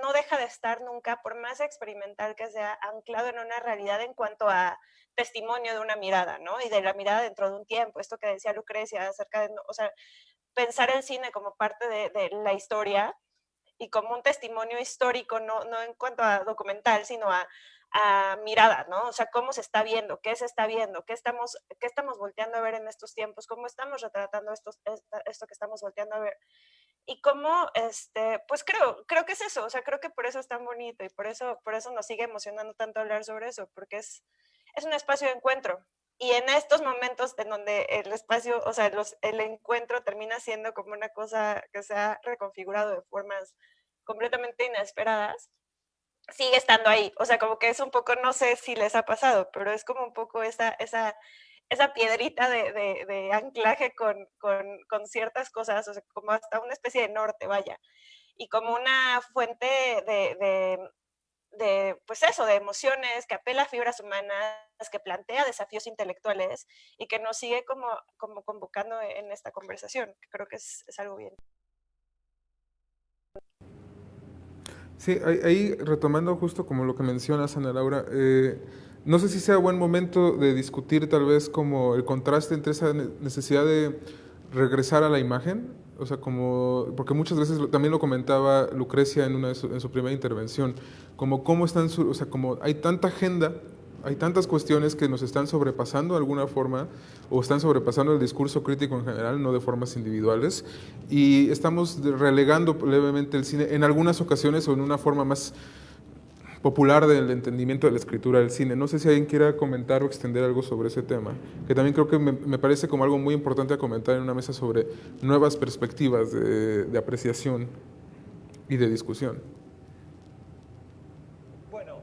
Speaker 3: no deja de estar nunca, por más experimental que sea, anclado en una realidad en cuanto a testimonio de una mirada, ¿no? Y de la mirada dentro de un tiempo, esto que decía Lucrecia acerca de, o sea, pensar el cine como parte de la historia y como un testimonio histórico, no en cuanto a documental, sino a mirada, ¿no? O sea, cómo se está viendo, qué se está viendo, qué estamos volteando a ver en estos tiempos, cómo estamos retratando esto que estamos volteando a ver. Y cómo, pues creo que es eso, o sea, creo que por eso es tan bonito y por eso nos sigue emocionando tanto hablar sobre eso, porque es un espacio de encuentro. Y en estos momentos en donde el espacio, o sea, el encuentro termina siendo como una cosa que se ha reconfigurado de formas completamente inesperadas, sigue estando ahí. O sea, como que es un poco, no sé si les ha pasado, pero es como un poco esa piedrita de anclaje con ciertas cosas, o sea, como hasta una especie de norte, vaya. Y como una fuente pues eso, de emociones, que apela a fibras humanas, que plantea desafíos intelectuales y que nos sigue como convocando en esta conversación, que creo que es algo bien.
Speaker 2: Sí, ahí retomando justo como lo que mencionas, Ana Laura, no sé si sea buen momento de discutir tal vez como el contraste entre esa necesidad de regresar a la imagen, o sea, porque muchas veces también lo comentaba Lucrecia en su primera intervención, como cómo están, o sea, como hay tanta agenda, hay tantas cuestiones que nos están sobrepasando de alguna forma, o están sobrepasando el discurso crítico en general, no de formas individuales, y estamos relegando levemente el cine en algunas ocasiones o en una forma más popular del entendimiento de la escritura del cine. No sé si alguien quiera comentar o extender algo sobre ese tema, que también creo que me parece como algo muy importante a comentar en una mesa sobre nuevas perspectivas de apreciación y de discusión.
Speaker 9: Bueno,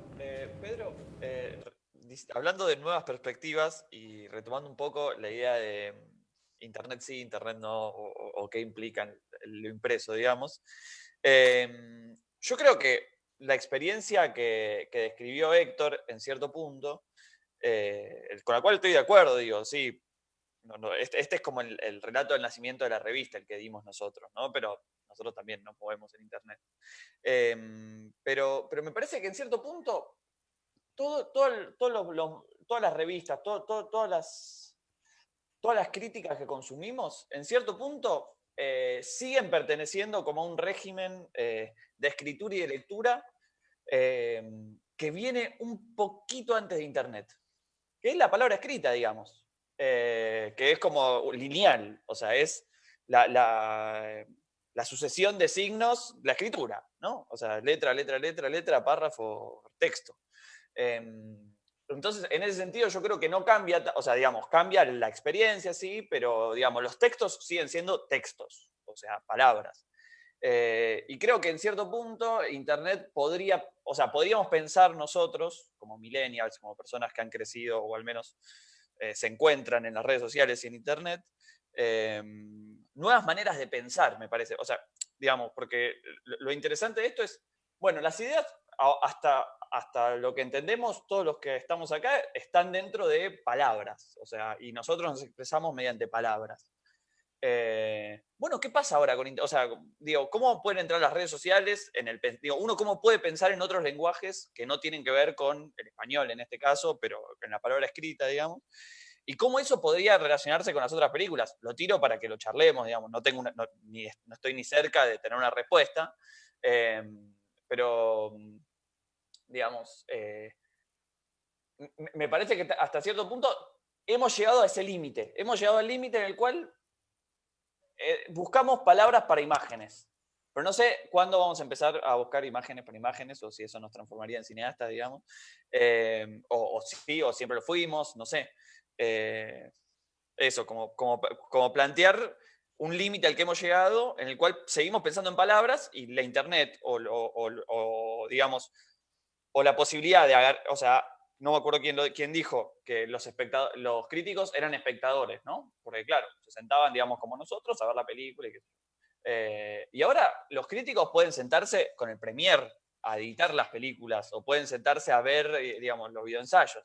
Speaker 9: Pedro, hablando de nuevas perspectivas y retomando un poco la idea de Internet sí, Internet no, o qué implican lo impreso, digamos, yo creo que la experiencia que describió Héctor en cierto punto, con la cual estoy de acuerdo, digo, sí, este es como el relato del nacimiento de la revista, el que dimos nosotros, ¿no? Pero nosotros también nos movemos en Internet. Pero me parece que en cierto punto todas las revistas, todas las críticas que consumimos, en cierto punto siguen perteneciendo como a un régimen de escritura y de lectura que viene un poquito antes de Internet, que es la palabra escrita, digamos, que es como lineal, o sea, es la sucesión de signos, la escritura, ¿no? O sea, letra, letra, letra, letra, párrafo, texto. Entonces, en ese sentido, yo creo que no cambia, o sea, digamos, cambia la experiencia, sí, pero, digamos, los textos siguen siendo textos, o sea, palabras. Y creo que en cierto punto Internet podríamos pensar nosotros, como millennials, como personas que han crecido o al menos se encuentran en las redes sociales y en Internet, nuevas maneras de pensar, me parece. O sea, digamos, porque lo interesante de esto es, bueno, las ideas hasta lo que entendemos, todos los que estamos acá, están dentro de palabras, o sea, y nosotros nos expresamos mediante palabras. Bueno, ¿qué pasa ahora con, o sea, digo, cómo pueden entrar las redes sociales uno cómo puede pensar en otros lenguajes que no tienen que ver con el español en este caso, pero en la palabra escrita, digamos, y cómo eso podría relacionarse con las otras películas. Lo tiro para que lo charlemos, digamos, no estoy ni cerca de tener una respuesta, pero, digamos, me parece que hasta cierto punto hemos llegado a ese límite, hemos llegado al límite en el cual buscamos palabras para imágenes. Pero no sé cuándo vamos a empezar a buscar imágenes para imágenes, o si eso nos transformaría en cineastas, digamos. O sí, o siempre lo fuimos, no sé. Eso, como plantear un límite al que hemos llegado, en el cual seguimos pensando en palabras, y la internet, o digamos, o la posibilidad de agarrar, o sea, no me acuerdo quién dijo que los críticos eran espectadores, ¿no? Porque claro, se sentaban, digamos, como nosotros, a ver la película. Y ahora los críticos pueden sentarse con el Premiere a editar las películas, o pueden sentarse a ver, digamos, los videoensayos.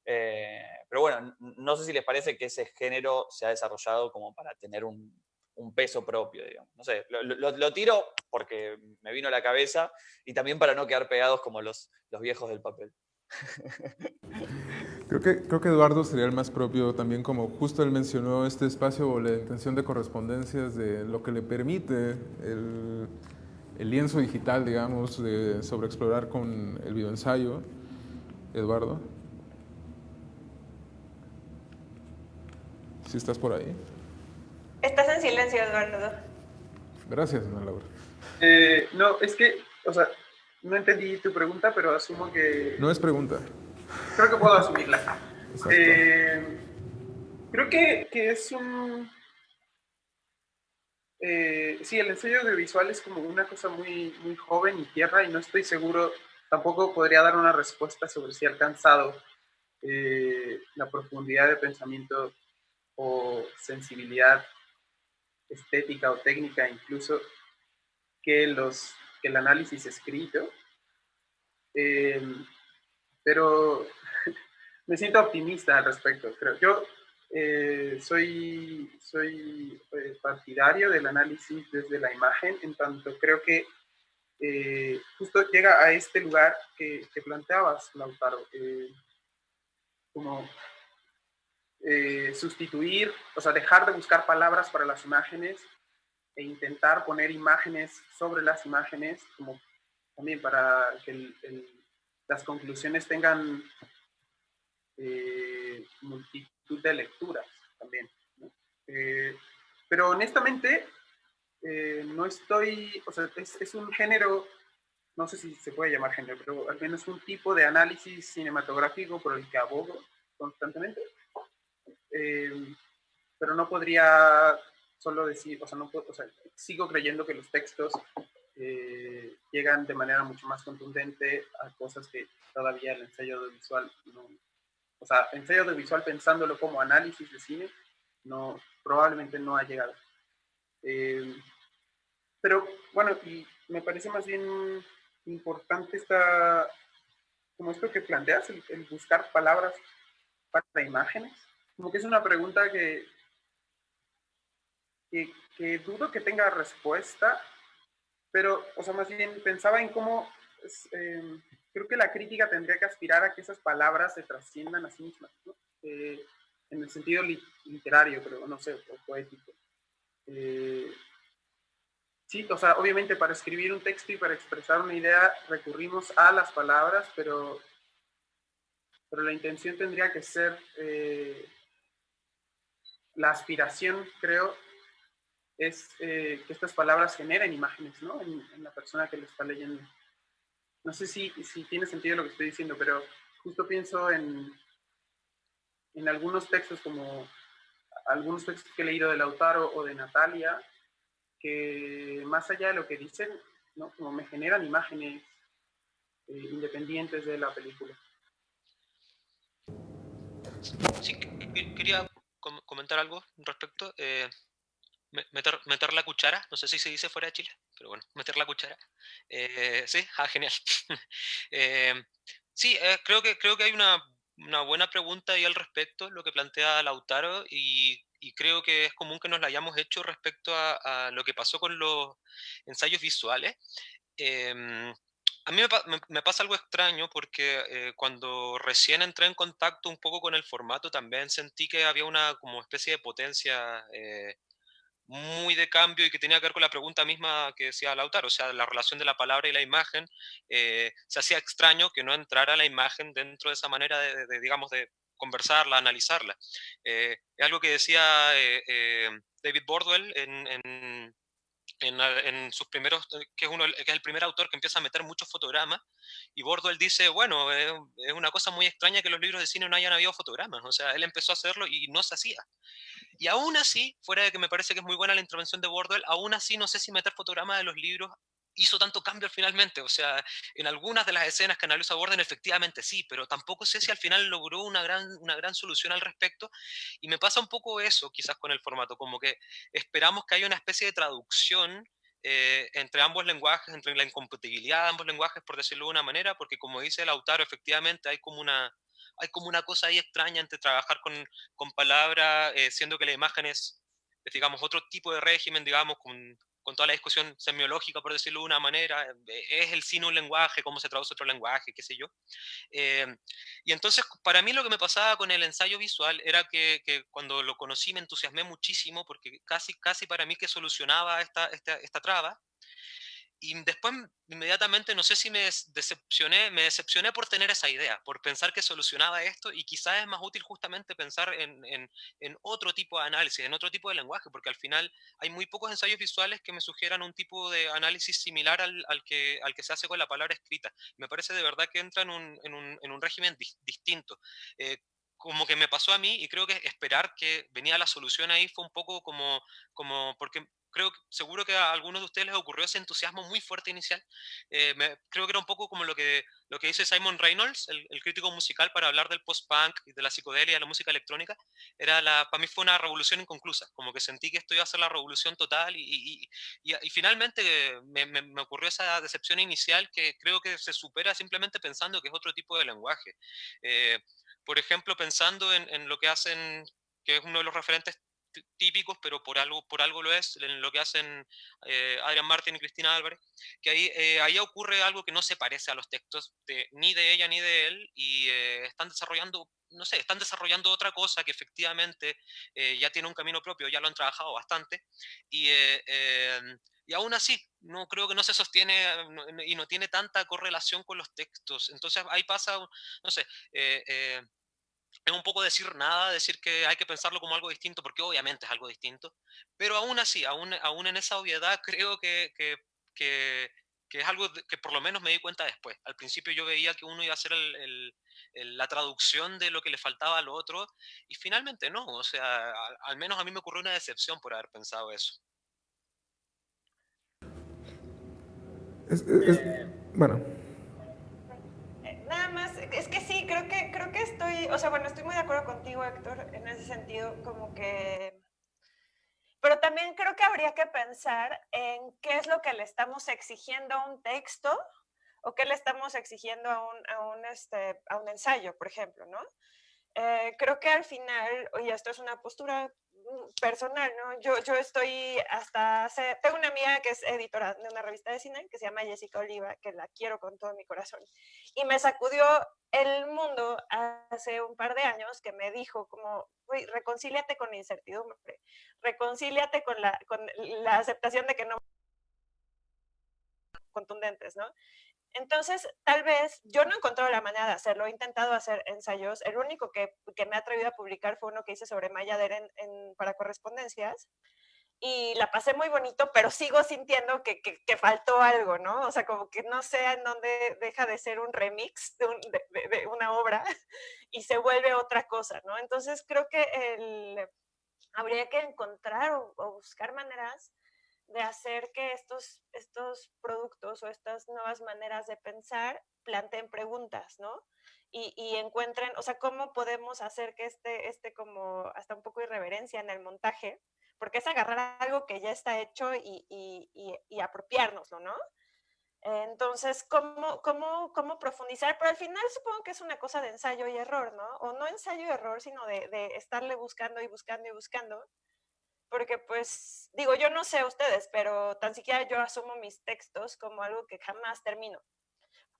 Speaker 9: Pero bueno, no sé si les parece que ese género se ha desarrollado como para tener un peso propio, digamos. No sé, lo tiro porque me vino a la cabeza, y también para no quedar pegados como los viejos del papel.
Speaker 2: Creo que Eduardo sería el más propio también, como justo él mencionó este espacio o la intención de correspondencias, de lo que le permite el lienzo digital, digamos, de sobreexplorar con el videoensayo. Eduardo, ¿sí estás por ahí?
Speaker 3: Estás en silencio, Eduardo.
Speaker 2: Gracias, Ana Laura.
Speaker 11: No, es que, o sea, no entendí tu pregunta, pero asumo que...
Speaker 2: No es pregunta.
Speaker 11: Creo que puedo asumirla. Creo que es un... sí, el ensayo audiovisual es como una cosa muy, muy joven y tierna, y no estoy seguro, tampoco podría dar una respuesta sobre si ha alcanzado la profundidad de pensamiento o sensibilidad estética o técnica incluso que el análisis escrito. Pero me siento optimista al respecto. Creo yo soy partidario del análisis desde la imagen, en tanto creo que justo llega a este lugar que planteabas, Lautaro, como sustituir, o sea, dejar de buscar palabras para las imágenes e intentar poner imágenes sobre las imágenes, como también para que las conclusiones tengan multitud de lecturas también, ¿no? Pero honestamente no estoy, o sea, es un género, no sé si se puede llamar género, pero al menos un tipo de análisis cinematográfico por el que abogo constantemente, pero no podría solo decir, o sea, no puedo, o sea, sigo creyendo que los textos llegan de manera mucho más contundente a cosas que todavía el ensayo audiovisual no. O sea, ensayo audiovisual pensándolo como análisis de cine, no, probablemente no ha llegado. Pero bueno, y me parece más bien importante como esto que planteas, el buscar palabras para imágenes. Como que es una pregunta que dudo que tenga respuesta, pero, o sea, más bien pensaba en cómo creo que la crítica tendría que aspirar a que esas palabras se trasciendan a sí mismas, ¿no? En el sentido literario, pero no sé, o poético. Sí, o sea, obviamente para escribir un texto y para expresar una idea recurrimos a las palabras, pero la intención tendría que ser, la aspiración, creo, es que estas palabras generen imágenes, ¿no? En la persona que lo está leyendo. No sé si tiene sentido lo que estoy diciendo, pero justo pienso en algunos textos, como algunos textos que he leído de Lautaro o de Natalia, que más allá de lo que dicen, ¿no? Como me generan imágenes independientes de la película.
Speaker 12: Sí, quería comentar algo respecto. Meter la cuchara, no sé si se dice fuera de Chile, pero bueno, meter la cuchara. Sí, genial. Sí, creo que hay una buena pregunta ahí al respecto, lo que plantea Lautaro, y creo que es común que nos la hayamos hecho respecto a lo que pasó con los ensayos visuales. A mí me pasa algo extraño porque cuando recién entré en contacto un poco con el formato también sentí que había una como especie de potencia muy de cambio y que tenía que ver con la pregunta misma que decía Lautaro, o sea, la relación de la palabra y la imagen. Se hacía extraño que no entrara la imagen dentro de esa manera digamos, de conversarla, analizarla. Es algo que decía David Bordwell en sus primeros, que es el primer autor que empieza a meter muchos fotogramas, y Bordwell dice, bueno, es una cosa muy extraña que los libros de cine no hayan habido fotogramas, o sea, él empezó a hacerlo y no se hacía. Y aún así, fuera de que me parece que es muy buena la intervención de Bordwell, aún así no sé si meter fotogramas de los libros hizo tanto cambio finalmente. O sea, en algunas de las escenas que analiza Bordwell efectivamente sí, pero tampoco sé si al final logró una gran solución al respecto. Y me pasa un poco eso quizás con el formato, como que esperamos que haya una especie de traducción entre ambos lenguajes, entre la incompatibilidad de ambos lenguajes, por decirlo de una manera, porque como dice Lautaro, efectivamente hay como una cosa ahí extraña entre trabajar con palabras, siendo que la imagen es, digamos, otro tipo de régimen, digamos, con toda la discusión semiológica, por decirlo de una manera, es el cine un lenguaje, cómo se traduce otro lenguaje, qué sé yo. Eh, y entonces, para mí lo que me pasaba con el ensayo visual era que cuando lo conocí me entusiasmé muchísimo, porque casi para mí que solucionaba esta traba, y después inmediatamente no sé si me decepcioné por tener esa idea, por pensar que solucionaba esto y quizás es más útil justamente pensar en otro tipo de análisis, en otro tipo de lenguaje, porque al final hay muy pocos ensayos visuales que me sugieran un tipo de análisis similar al que se hace con la palabra escrita. Me parece de verdad que entra en un régimen distinto. Como que me pasó a mí y creo que esperar que venía la solución ahí fue un poco porque seguro que a algunos de ustedes les ocurrió ese entusiasmo muy fuerte inicial. Creo que era un poco como lo que dice Simon Reynolds, el crítico musical, para hablar del post-punk y de la psicodelia y de la música electrónica. Para mí fue una revolución inconclusa, como que sentí que esto iba a ser la revolución total y finalmente me ocurrió esa decepción inicial que creo que se supera simplemente pensando que es otro tipo de lenguaje. Eh, por ejemplo, pensando en lo que hacen, que es uno de los referentes típicos, pero por algo lo es, en lo que hacen Adrian Martin y Cristina Álvarez, que ahí ocurre algo que no se parece a los textos ni de ella ni de él, y están desarrollando, no sé, están desarrollando otra cosa que efectivamente ya tiene un camino propio, ya lo han trabajado bastante, y aún así, no creo que no se sostiene y no tiene tanta correlación con los textos. Entonces ahí pasa, no sé, es un poco decir nada, decir que hay que pensarlo como algo distinto, porque obviamente es algo distinto, pero aún así, aún en esa obviedad, creo que, que es algo que por lo menos me di cuenta después. Al principio yo veía que uno iba a hacer la traducción de lo que le faltaba al otro, y finalmente no, o sea, al menos a mí me ocurrió una decepción por haber pensado eso.
Speaker 2: Bueno.
Speaker 3: Nada más, es que sí, creo que estoy, o sea, bueno, estoy muy de acuerdo contigo, Héctor, en ese sentido, como que... Pero también creo que habría que pensar en qué es lo que le estamos exigiendo a un texto o qué le estamos exigiendo a un ensayo, por ejemplo, ¿no? Creo que al final, y esto es una postura personal, ¿no? Yo estoy tengo una amiga que es editora de una revista de cine que se llama Jessica Oliva, que la quiero con todo mi corazón, y me sacudió el mundo hace un par de años, que me dijo como, uy, reconcíliate con la incertidumbre, reconcíliate con la aceptación de que no contundentes, ¿no? Entonces, tal vez yo no he encontrado la manera de hacerlo, he intentado hacer ensayos, el único que me ha atrevido a publicar fue uno que hice sobre Maya Deren para correspondencias, y la pasé muy bonito, pero sigo sintiendo que faltó algo, ¿no? O sea, como que no sé en dónde deja de ser un remix de una obra y se vuelve otra cosa, ¿no? Entonces creo que habría que encontrar o buscar maneras de hacer que estos productos o estas nuevas maneras de pensar planteen preguntas, ¿no? Y encuentren, o sea, cómo podemos hacer que como hasta un poco irreverencia en el montaje, porque es agarrar algo que ya está hecho y apropiárnoslo, ¿no? Entonces, ¿cómo profundizar? Pero al final supongo que es una cosa de ensayo y error, ¿no? O no ensayo y error, sino de estarle buscando y buscando y buscando. Porque pues, digo, yo no sé ustedes, pero tan siquiera yo asumo mis textos como algo que jamás termino.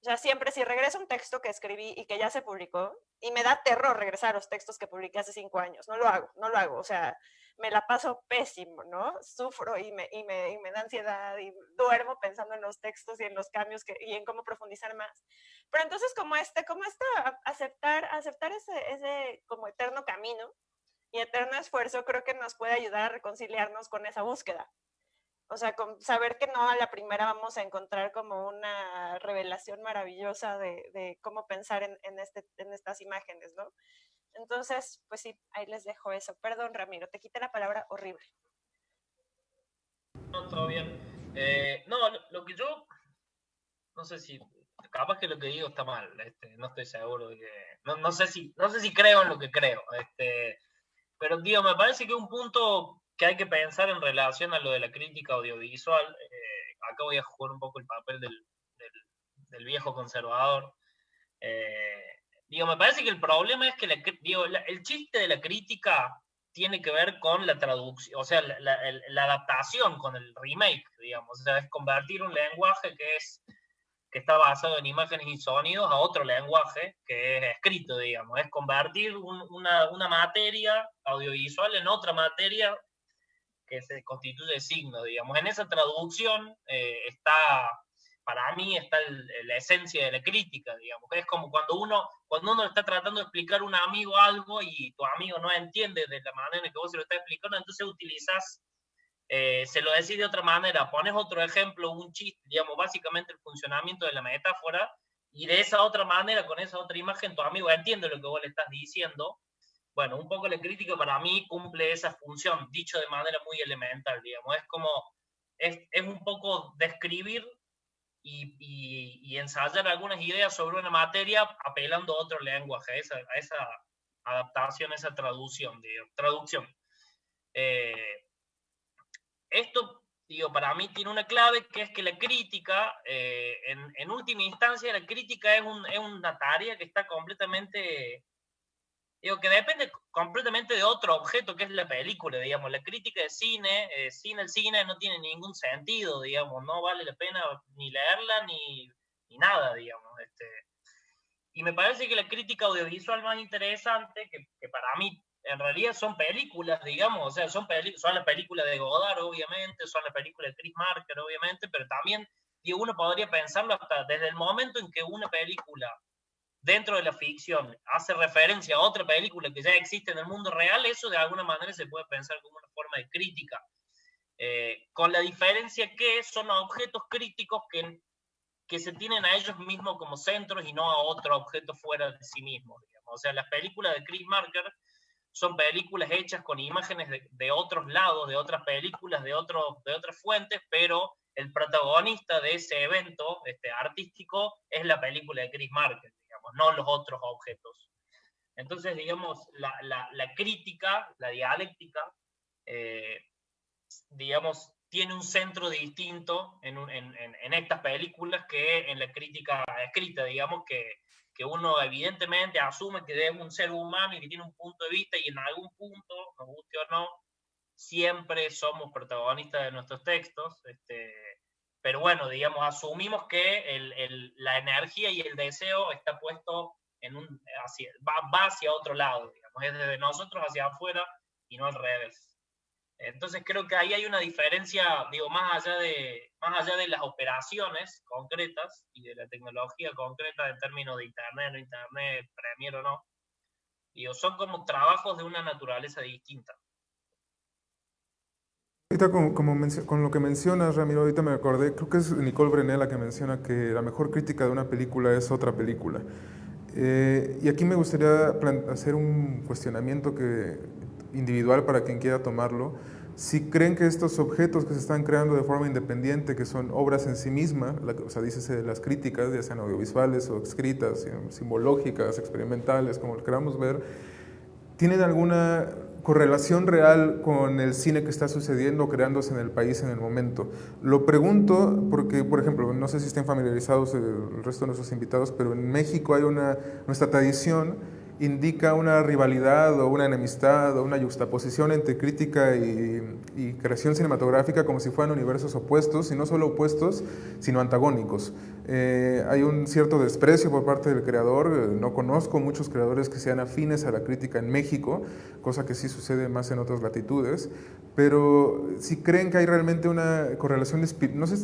Speaker 3: O sea, siempre si regreso un texto que escribí y que ya se publicó, y me da terror regresar a los textos que publiqué hace 5 años, no lo hago, o sea, me la paso pésimo, ¿no? Sufro y me da ansiedad y duermo pensando en los textos y en los cambios y en cómo profundizar más. Pero entonces como aceptar ese como eterno camino y eterno esfuerzo creo que nos puede ayudar a reconciliarnos con esa búsqueda. O sea, con saber que no a la primera vamos a encontrar como una revelación maravillosa de cómo pensar en estas imágenes, ¿no? Entonces, pues sí, ahí les dejo eso. Perdón, Ramiro, te quité la palabra horrible.
Speaker 10: No, todo bien. No, lo que yo, no sé si, capaz que lo que digo está mal, no estoy seguro de que, no sé si creo en lo que creo, pero digo, me parece que un punto que hay que pensar en relación a lo de la crítica audiovisual, acá voy a jugar un poco el papel del viejo conservador. Me parece que el problema es que el chiste de la crítica tiene que ver con la traducción, o sea, la adaptación con el remake, digamos, o sea, es convertir un lenguaje que está basado en imágenes y sonidos a otro lenguaje que es escrito, digamos, es convertir una materia audiovisual en otra materia que se constituye signo, digamos. En esa traducción para mí está la esencia de la crítica, digamos. Es como cuando uno está tratando de explicar a un amigo algo y tu amigo no entiende de la manera en que vos se lo estás explicando, entonces utilizás, se lo decís de otra manera, pones otro ejemplo, un chiste, digamos, básicamente el funcionamiento de la metáfora, y de esa otra manera, con esa otra imagen, tu amigo entiende lo que vos le estás diciendo. Bueno, un poco la crítica para mí cumple esa función, dicho de manera muy elemental, digamos. Es como, es un poco describir y ensayar algunas ideas sobre una materia apelando a otro lenguaje, a esa adaptación, a esa traducción, digamos, traducción. Esto, para mí tiene una clave, que es que la crítica, en última instancia, la crítica es una tarea que está completamente... que depende completamente de otro objeto, que es la película, digamos. La crítica de cine, sin el cine no tiene ningún sentido, digamos. No vale la pena ni leerla ni nada, digamos. Y me parece que la crítica audiovisual más interesante, que para mí en realidad son películas, digamos, o sea, son las películas de Godard, obviamente, son las películas de Chris Marker, obviamente, pero también, uno podría pensarlo hasta desde el momento en que una película dentro de la ficción hace referencia a otra película que ya existe en el mundo real, eso de alguna manera se puede pensar como una forma de crítica, con la diferencia que son objetos críticos que se tienen a ellos mismos como centros y no a otro objeto fuera de sí mismos, digamos. O sea, las películas de Chris Marker son películas hechas con imágenes de otros lados, de otras películas, de otras fuentes, pero el protagonista de ese evento artístico es la película de Chris Marker, digamos, no los otros objetos. Entonces, digamos, la crítica, la dialéctica, digamos, tiene un centro distinto en estas películas que en la crítica escrita, digamos, que uno evidentemente asume que es un ser humano y que tiene un punto de vista, y en algún punto, nos guste o no, siempre somos protagonistas de nuestros textos, pero bueno, digamos, asumimos que la energía y el deseo está puesto va hacia otro lado, digamos, es desde nosotros hacia afuera y no al revés. Entonces creo que ahí hay una diferencia, más allá de las operaciones concretas y de la tecnología concreta en términos de internet, no internet, Premiere o no, son como trabajos de una naturaleza distinta.
Speaker 2: Ahorita con lo que mencionas, Ramiro, ahorita me acordé, creo que es Nicole Brené la que menciona que la mejor crítica de una película es otra película. Y aquí me gustaría hacer un cuestionamiento individual para quien quiera tomarlo. Si creen que estos objetos que se están creando de forma independiente, que son obras en sí mismas, o sea, dícese las críticas, ya sean audiovisuales o escritas, simbológicas, experimentales, como lo queramos ver, ¿tienen alguna correlación real con el cine que está sucediendo o creándose en el país en el momento? Lo pregunto porque, por ejemplo, no sé si estén familiarizados el resto de nuestros invitados, pero en México hay nuestra tradición indica una rivalidad o una enemistad o una yuxtaposición entre crítica y creación cinematográfica como si fueran universos opuestos, y no solo opuestos, sino antagónicos. Hay un cierto desprecio por parte del creador. No conozco muchos creadores que sean afines a la crítica en México, cosa que sí sucede más en otras latitudes, pero si creen que hay realmente una correlación, no sé,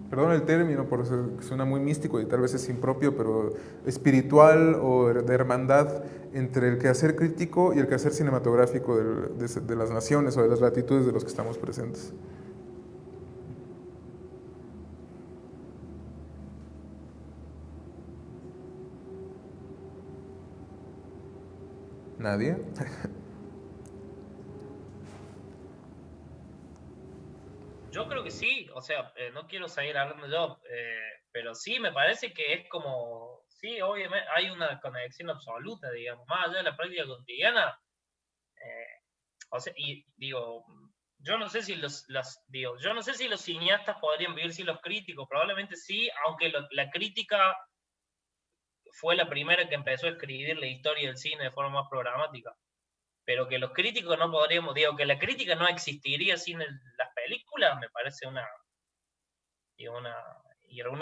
Speaker 2: perdón el término, porque suena muy místico y tal vez es impropio, pero espiritual o de hermandad entre el quehacer crítico y el quehacer cinematográfico de las naciones o de las latitudes de los que estamos presentes. ¿Nadie?
Speaker 10: Yo creo que sí, o sea, no quiero seguir hablando yo, pero sí, me parece que es como, sí, obviamente hay una conexión absoluta, digamos, más allá de la práctica cotidiana. O sea, y digo, yo no sé si yo no sé si los cineastas podrían vivir sin los críticos, probablemente sí, aunque la crítica fue la primera que empezó a escribir la historia del cine de forma más programática. Pero que los críticos no podríamos, digo, que la crítica no existiría sin las películas, me parece una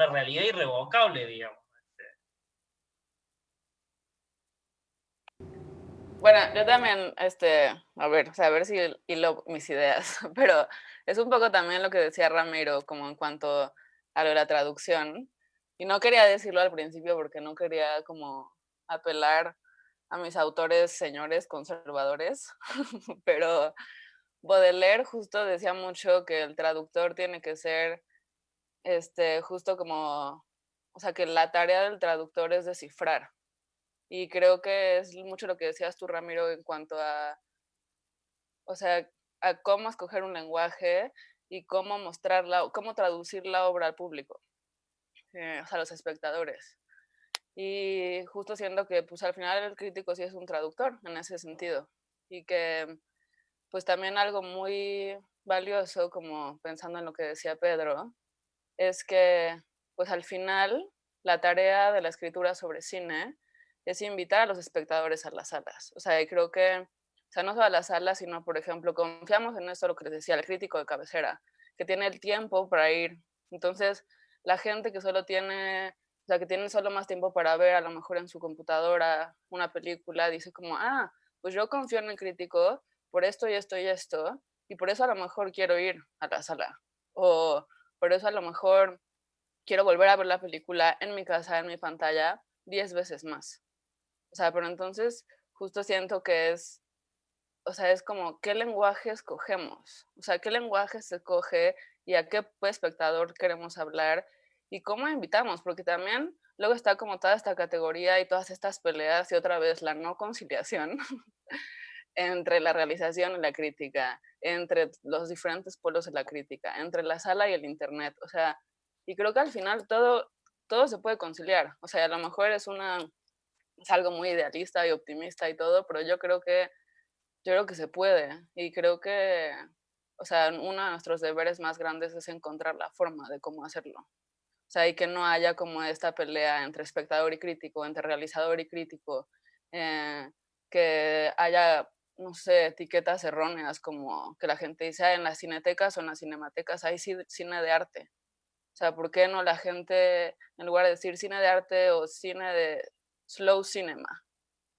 Speaker 10: realidad irrevocable, digamos.
Speaker 5: Bueno, yo también, a ver si hilo mis ideas, pero es un poco también lo que decía Ramiro, como en cuanto a lo de la traducción. Y no quería decirlo al principio porque no quería como apelar a mis autores señores conservadores, pero Baudelaire justo decía mucho que el traductor tiene que ser, justo como, o sea, que la tarea del traductor es descifrar. Y creo que es mucho lo que decías tú, Ramiro, en cuanto a, o sea, a cómo escoger un lenguaje y cómo mostrarla, cómo traducir la obra al público, o sea, a los espectadores. Y justo siendo que, pues al final el crítico sí es un traductor en ese sentido. Y que, pues también algo muy valioso, como pensando en lo que decía Pedro, es que, pues al final, la tarea de la escritura sobre cine es invitar a los espectadores a las salas. O sea, y creo que, o sea, no solo a las salas, sino, por ejemplo, confiamos en esto, lo que les decía, el crítico de cabecera, que tiene el tiempo para ir. Entonces, la gente que solo tiene, o sea, que tiene solo más tiempo para ver, a lo mejor en su computadora, una película, dice como, pues yo confío en el crítico por esto y esto y esto, y por eso a lo mejor quiero ir a la sala. O por eso a lo mejor quiero volver a ver la película en mi casa, en mi pantalla, 10 veces más. O sea, pero entonces justo siento que es, o sea, es como, ¿qué lenguaje escogemos? O sea, ¿qué lenguaje se escoge y a qué espectador queremos hablar? Y cómo invitamos, porque también luego está como toda esta categoría y todas estas peleas y otra vez la no conciliación entre la realización y la crítica, entre los diferentes polos de la crítica, entre la sala y el internet. O sea, y creo que al final todo se puede conciliar. O sea, a lo mejor es algo muy idealista y optimista y todo, pero yo creo que se puede. Y creo que, o sea, uno de nuestros deberes más grandes es encontrar la forma de cómo hacerlo. O sea, y que no haya como esta pelea entre espectador y crítico, entre realizador y crítico, que haya, no sé, etiquetas erróneas como que la gente dice, en las cinetecas o en las cinematecas hay cine de arte. O sea, ¿por qué no la gente, en lugar de decir cine de arte o cine de slow cinema?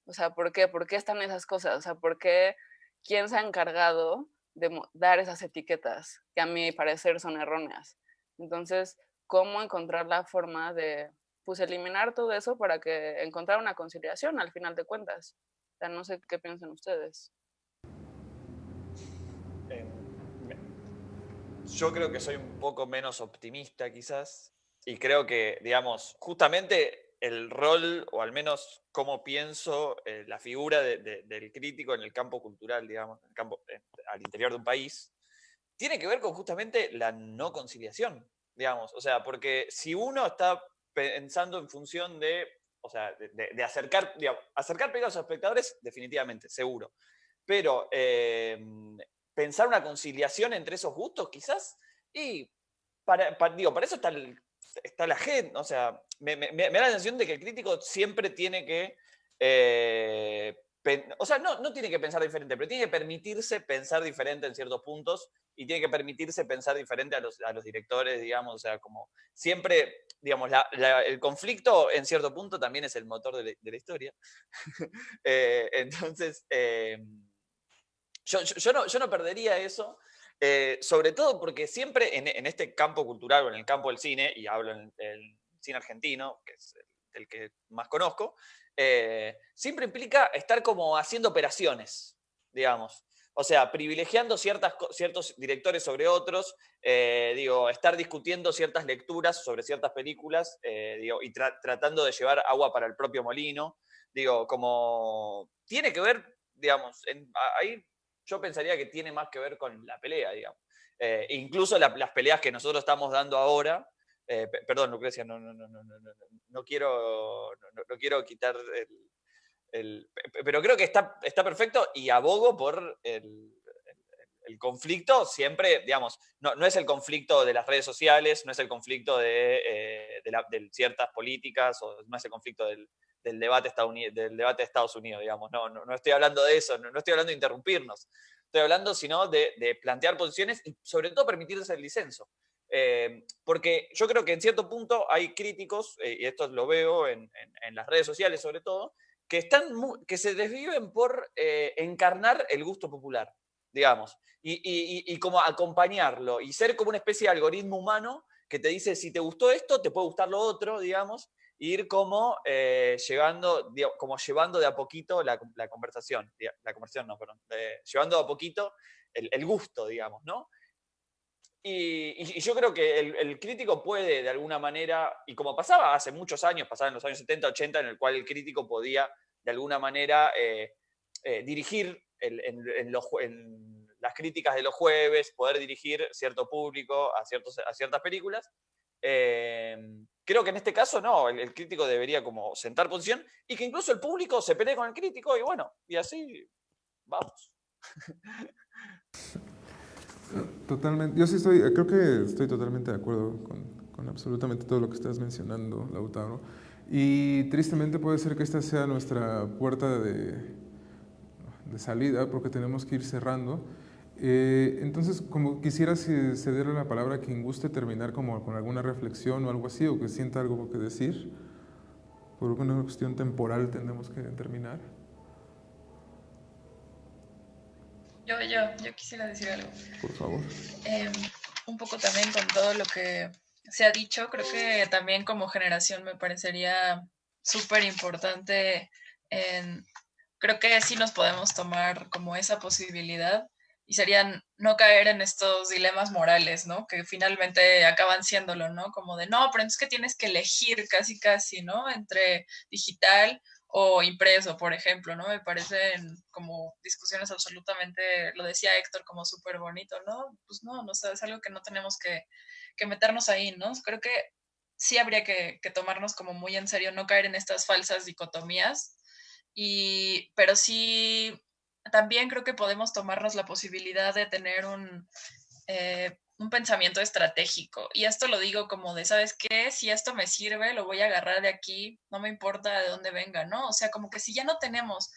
Speaker 5: O sea, ¿por qué? ¿Por qué están esas cosas? O sea, ¿por qué? ¿Quién se ha encargado de dar esas etiquetas que a mi parecer son erróneas? Entonces, ¿cómo encontrar la forma de, pues, eliminar todo eso para que encontrar una conciliación al final de cuentas? O sea, no sé qué piensan ustedes.
Speaker 9: Yo creo que soy un poco menos optimista quizás y creo que, digamos, justamente el rol, o al menos cómo pienso la figura del crítico en el campo cultural, digamos, en el campo, al interior de un país, tiene que ver con justamente la no conciliación, digamos. O sea, porque si uno está pensando en función de, o sea, de acercar, digamos, acercar películas a los espectadores, definitivamente, seguro. Pero pensar una conciliación entre esos gustos, quizás, y para eso está la gente. O sea, me da la sensación de que el crítico siempre tiene que o sea, no tiene que pensar diferente, pero tiene que permitirse pensar diferente en ciertos puntos y tiene que permitirse pensar diferente a los directores, digamos, o sea, como siempre, digamos, el conflicto en cierto punto también es el motor de la historia. Entonces, yo no perdería eso, sobre todo porque siempre en este campo cultural o en el campo del cine, y hablo en el cine argentino, que es el que más conozco, siempre implica estar como haciendo operaciones, digamos. O sea, privilegiando ciertos directores sobre otros, estar discutiendo ciertas lecturas sobre ciertas películas, y tratando de llevar agua para el propio molino. Como tiene que ver, digamos, ahí yo pensaría que tiene más que ver con la pelea, digamos. Incluso las peleas que nosotros estamos dando ahora, perdón, Lucrecia, no quiero quitar pero creo que está perfecto y abogo por el conflicto siempre, digamos, no es el conflicto de las redes sociales, no es el conflicto de ciertas políticas, o no es el conflicto del debate de Estados Unidos, digamos. No estoy hablando de eso, no estoy hablando de interrumpirnos. Estoy hablando, sino de plantear posiciones y sobre todo permitirse el disenso. Porque yo creo que en cierto punto hay críticos, y esto lo veo en las redes sociales sobre todo, que se desviven por encarnar el gusto popular, digamos, y como acompañarlo, y ser como una especie de algoritmo humano que te dice, si te gustó esto, te puede gustar lo otro, digamos, e ir como llevando de a poquito la conversación, llevando de a poquito el gusto, digamos, ¿no? Y yo creo que el crítico puede, de alguna manera, y como pasaba hace muchos años, pasaba en los años 70, 80, en el cual el crítico podía, de alguna manera, dirigir en las críticas de los jueves, poder dirigir cierto público a ciertas películas. Creo que en este caso no, el crítico debería como sentar posición y que incluso el público se pelee con el crítico y bueno, y así vamos.
Speaker 2: Totalmente, creo que estoy totalmente de acuerdo con absolutamente todo lo que estás mencionando, Lautaro. Y tristemente puede ser que esta sea nuestra puerta de salida, porque tenemos que ir cerrando. Entonces, como quisiera cederle la palabra a quien guste terminar como con alguna reflexión o algo así, o que sienta algo que decir. Por una cuestión temporal tenemos que terminar.
Speaker 4: Yo quisiera decir algo.
Speaker 2: Por favor.
Speaker 4: Un poco también con todo lo que se ha dicho, creo que también como generación me parecería súper importante. Creo que sí nos podemos tomar como esa posibilidad y serían no caer en estos dilemas morales, ¿no? Que finalmente acaban siéndolo, ¿no? Como de, no, pero entonces que tienes que elegir casi, ¿no? Entre digital o impreso, por ejemplo, ¿no? Me parecen como discusiones absolutamente, lo decía Héctor, como súper bonito, ¿no? Pues no, es algo que no tenemos que meternos ahí, ¿no? Creo que sí habría que tomarnos como muy en serio, no caer en estas falsas dicotomías, pero sí, también creo que podemos tomarnos la posibilidad de tener un pensamiento estratégico. Y esto lo digo como de, ¿sabes qué? Si esto me sirve, lo voy a agarrar de aquí, no me importa de dónde venga, ¿no? O sea, como que si ya no tenemos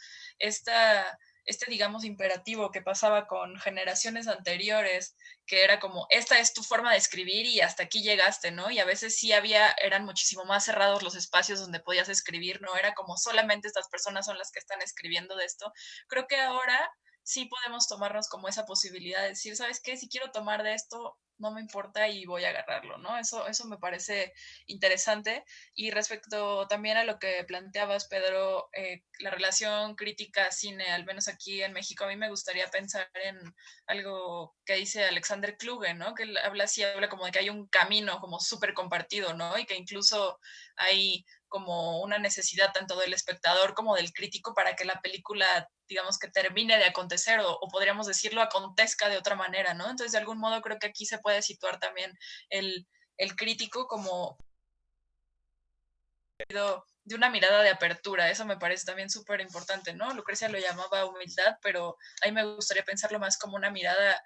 Speaker 4: digamos, imperativo que pasaba con generaciones anteriores, que era como, esta es tu forma de escribir y hasta aquí llegaste, ¿no? Y a veces sí eran muchísimo más cerrados los espacios donde podías escribir, ¿no? Era como solamente estas personas son las que están escribiendo de esto. Creo que ahora sí podemos tomarnos como esa posibilidad de decir, ¿sabes qué? Si quiero tomar de esto, no me importa y voy a agarrarlo, ¿no? Eso me parece interesante. Y respecto también a lo que planteabas, Pedro, la relación crítica-cine, al menos aquí en México, a mí me gustaría pensar en algo que dice Alexander Kluge, ¿no? Que él habla como de que hay un camino como súper compartido, ¿no? Y que incluso hay como una necesidad tanto del espectador como del crítico para que la película, digamos, que termine de acontecer o podríamos decirlo, acontezca de otra manera, ¿no? Entonces, de algún modo, creo que aquí se puede situar también el crítico como de una mirada de apertura. Eso me parece también súper importante, ¿no? Lucrecia lo llamaba humildad, pero a mí me gustaría pensarlo más como una mirada,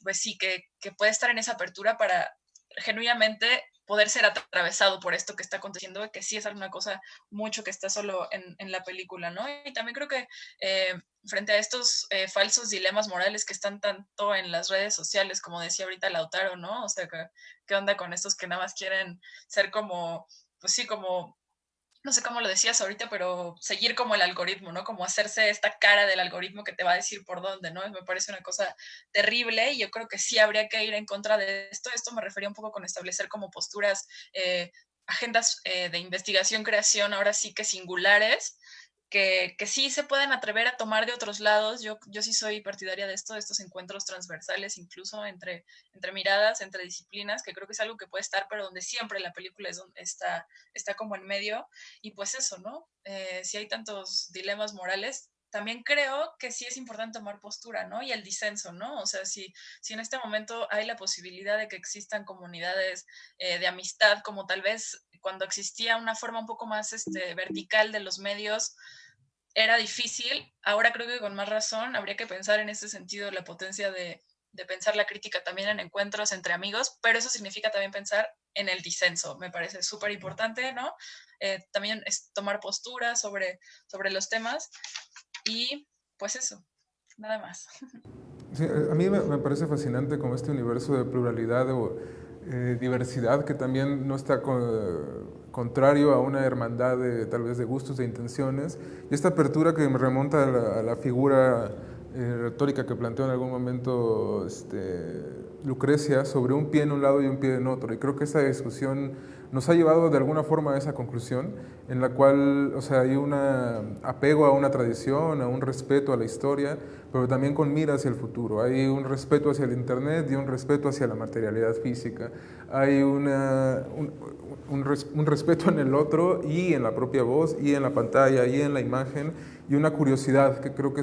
Speaker 4: pues sí, que puede estar en esa apertura para genuinamente poder ser atravesado por esto que está aconteciendo, que sí es alguna cosa mucho que está solo en la película, ¿no? Y también creo que frente a estos falsos dilemas morales que están tanto en las redes sociales, como decía ahorita Lautaro, ¿no? O sea, ¿qué onda con estos que nada más quieren ser como, pues sí, como, no sé cómo lo decías ahorita, pero seguir como el algoritmo, ¿no? Como hacerse esta cara del algoritmo que te va a decir por dónde, ¿no? Me parece una cosa terrible y yo creo que sí habría que ir en contra de esto. Esto me refería un poco con establecer como posturas, agendas de investigación, creación, ahora sí que singulares, que sí se pueden atrever a tomar de otros lados. Yo sí soy partidaria de esto, de estos encuentros transversales, incluso entre miradas, entre disciplinas, que creo que es algo que puede estar, pero donde siempre la película está como en medio. Y pues eso, ¿no? Si hay tantos dilemas morales, también creo que sí es importante tomar postura, ¿no? Y el disenso, ¿no? O sea, si en este momento hay la posibilidad de que existan comunidades de amistad, como tal vez cuando existía una forma un poco más vertical de los medios, era difícil. Ahora creo que con más razón habría que pensar en ese sentido la potencia de pensar la crítica también en encuentros entre amigos, pero eso significa también pensar en el disenso. Me parece súper importante, ¿no? También es tomar postura sobre los temas y pues eso, nada más.
Speaker 2: Sí, a mí me parece fascinante como este universo de pluralidad o diversidad que también no está contrario a una hermandad de, tal vez de gustos, de intenciones, y esta apertura que me remonta a la figura retórica que planteó en algún momento Lucrecia sobre un pie en un lado y un pie en otro, y creo que esta discusión nos ha llevado de alguna forma a esa conclusión en la cual, o sea, hay un apego a una tradición, a un respeto a la historia, pero también con mira hacia el futuro. Hay un respeto hacia el Internet y un respeto hacia la materialidad física. Hay un respeto en el otro y en la propia voz y en la pantalla y en la imagen, y una curiosidad que creo que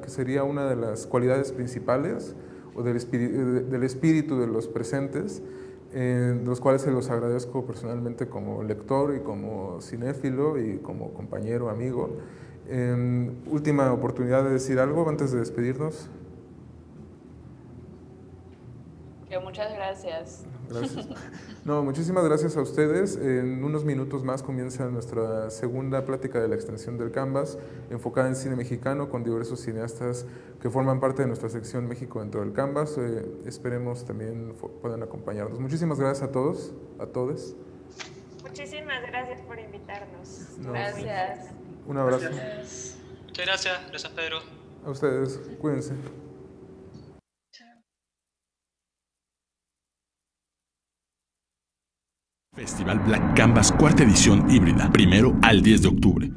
Speaker 2: sería una de las cualidades principales o del espíritu de los presentes, los cuales se los agradezco personalmente como lector y como cinéfilo y como compañero, amigo. Última oportunidad de decir algo antes de despedirnos.
Speaker 5: Que muchas gracias.
Speaker 2: Gracias. No, muchísimas gracias a ustedes. En unos minutos más comienza nuestra segunda plática de la extensión del Canvas, enfocada en cine mexicano con diversos cineastas que forman parte de nuestra sección México dentro del Canvas. Esperemos también puedan acompañarnos. Muchísimas gracias a todos, a todes.
Speaker 3: Muchísimas gracias por invitarnos.
Speaker 2: No,
Speaker 5: Gracias.
Speaker 2: un abrazo.
Speaker 12: Muchas gracias. Gracias, Pedro.
Speaker 2: A ustedes, cuídense.
Speaker 1: Festival Black Canvas, cuarta edición híbrida, 1 al 10 de octubre.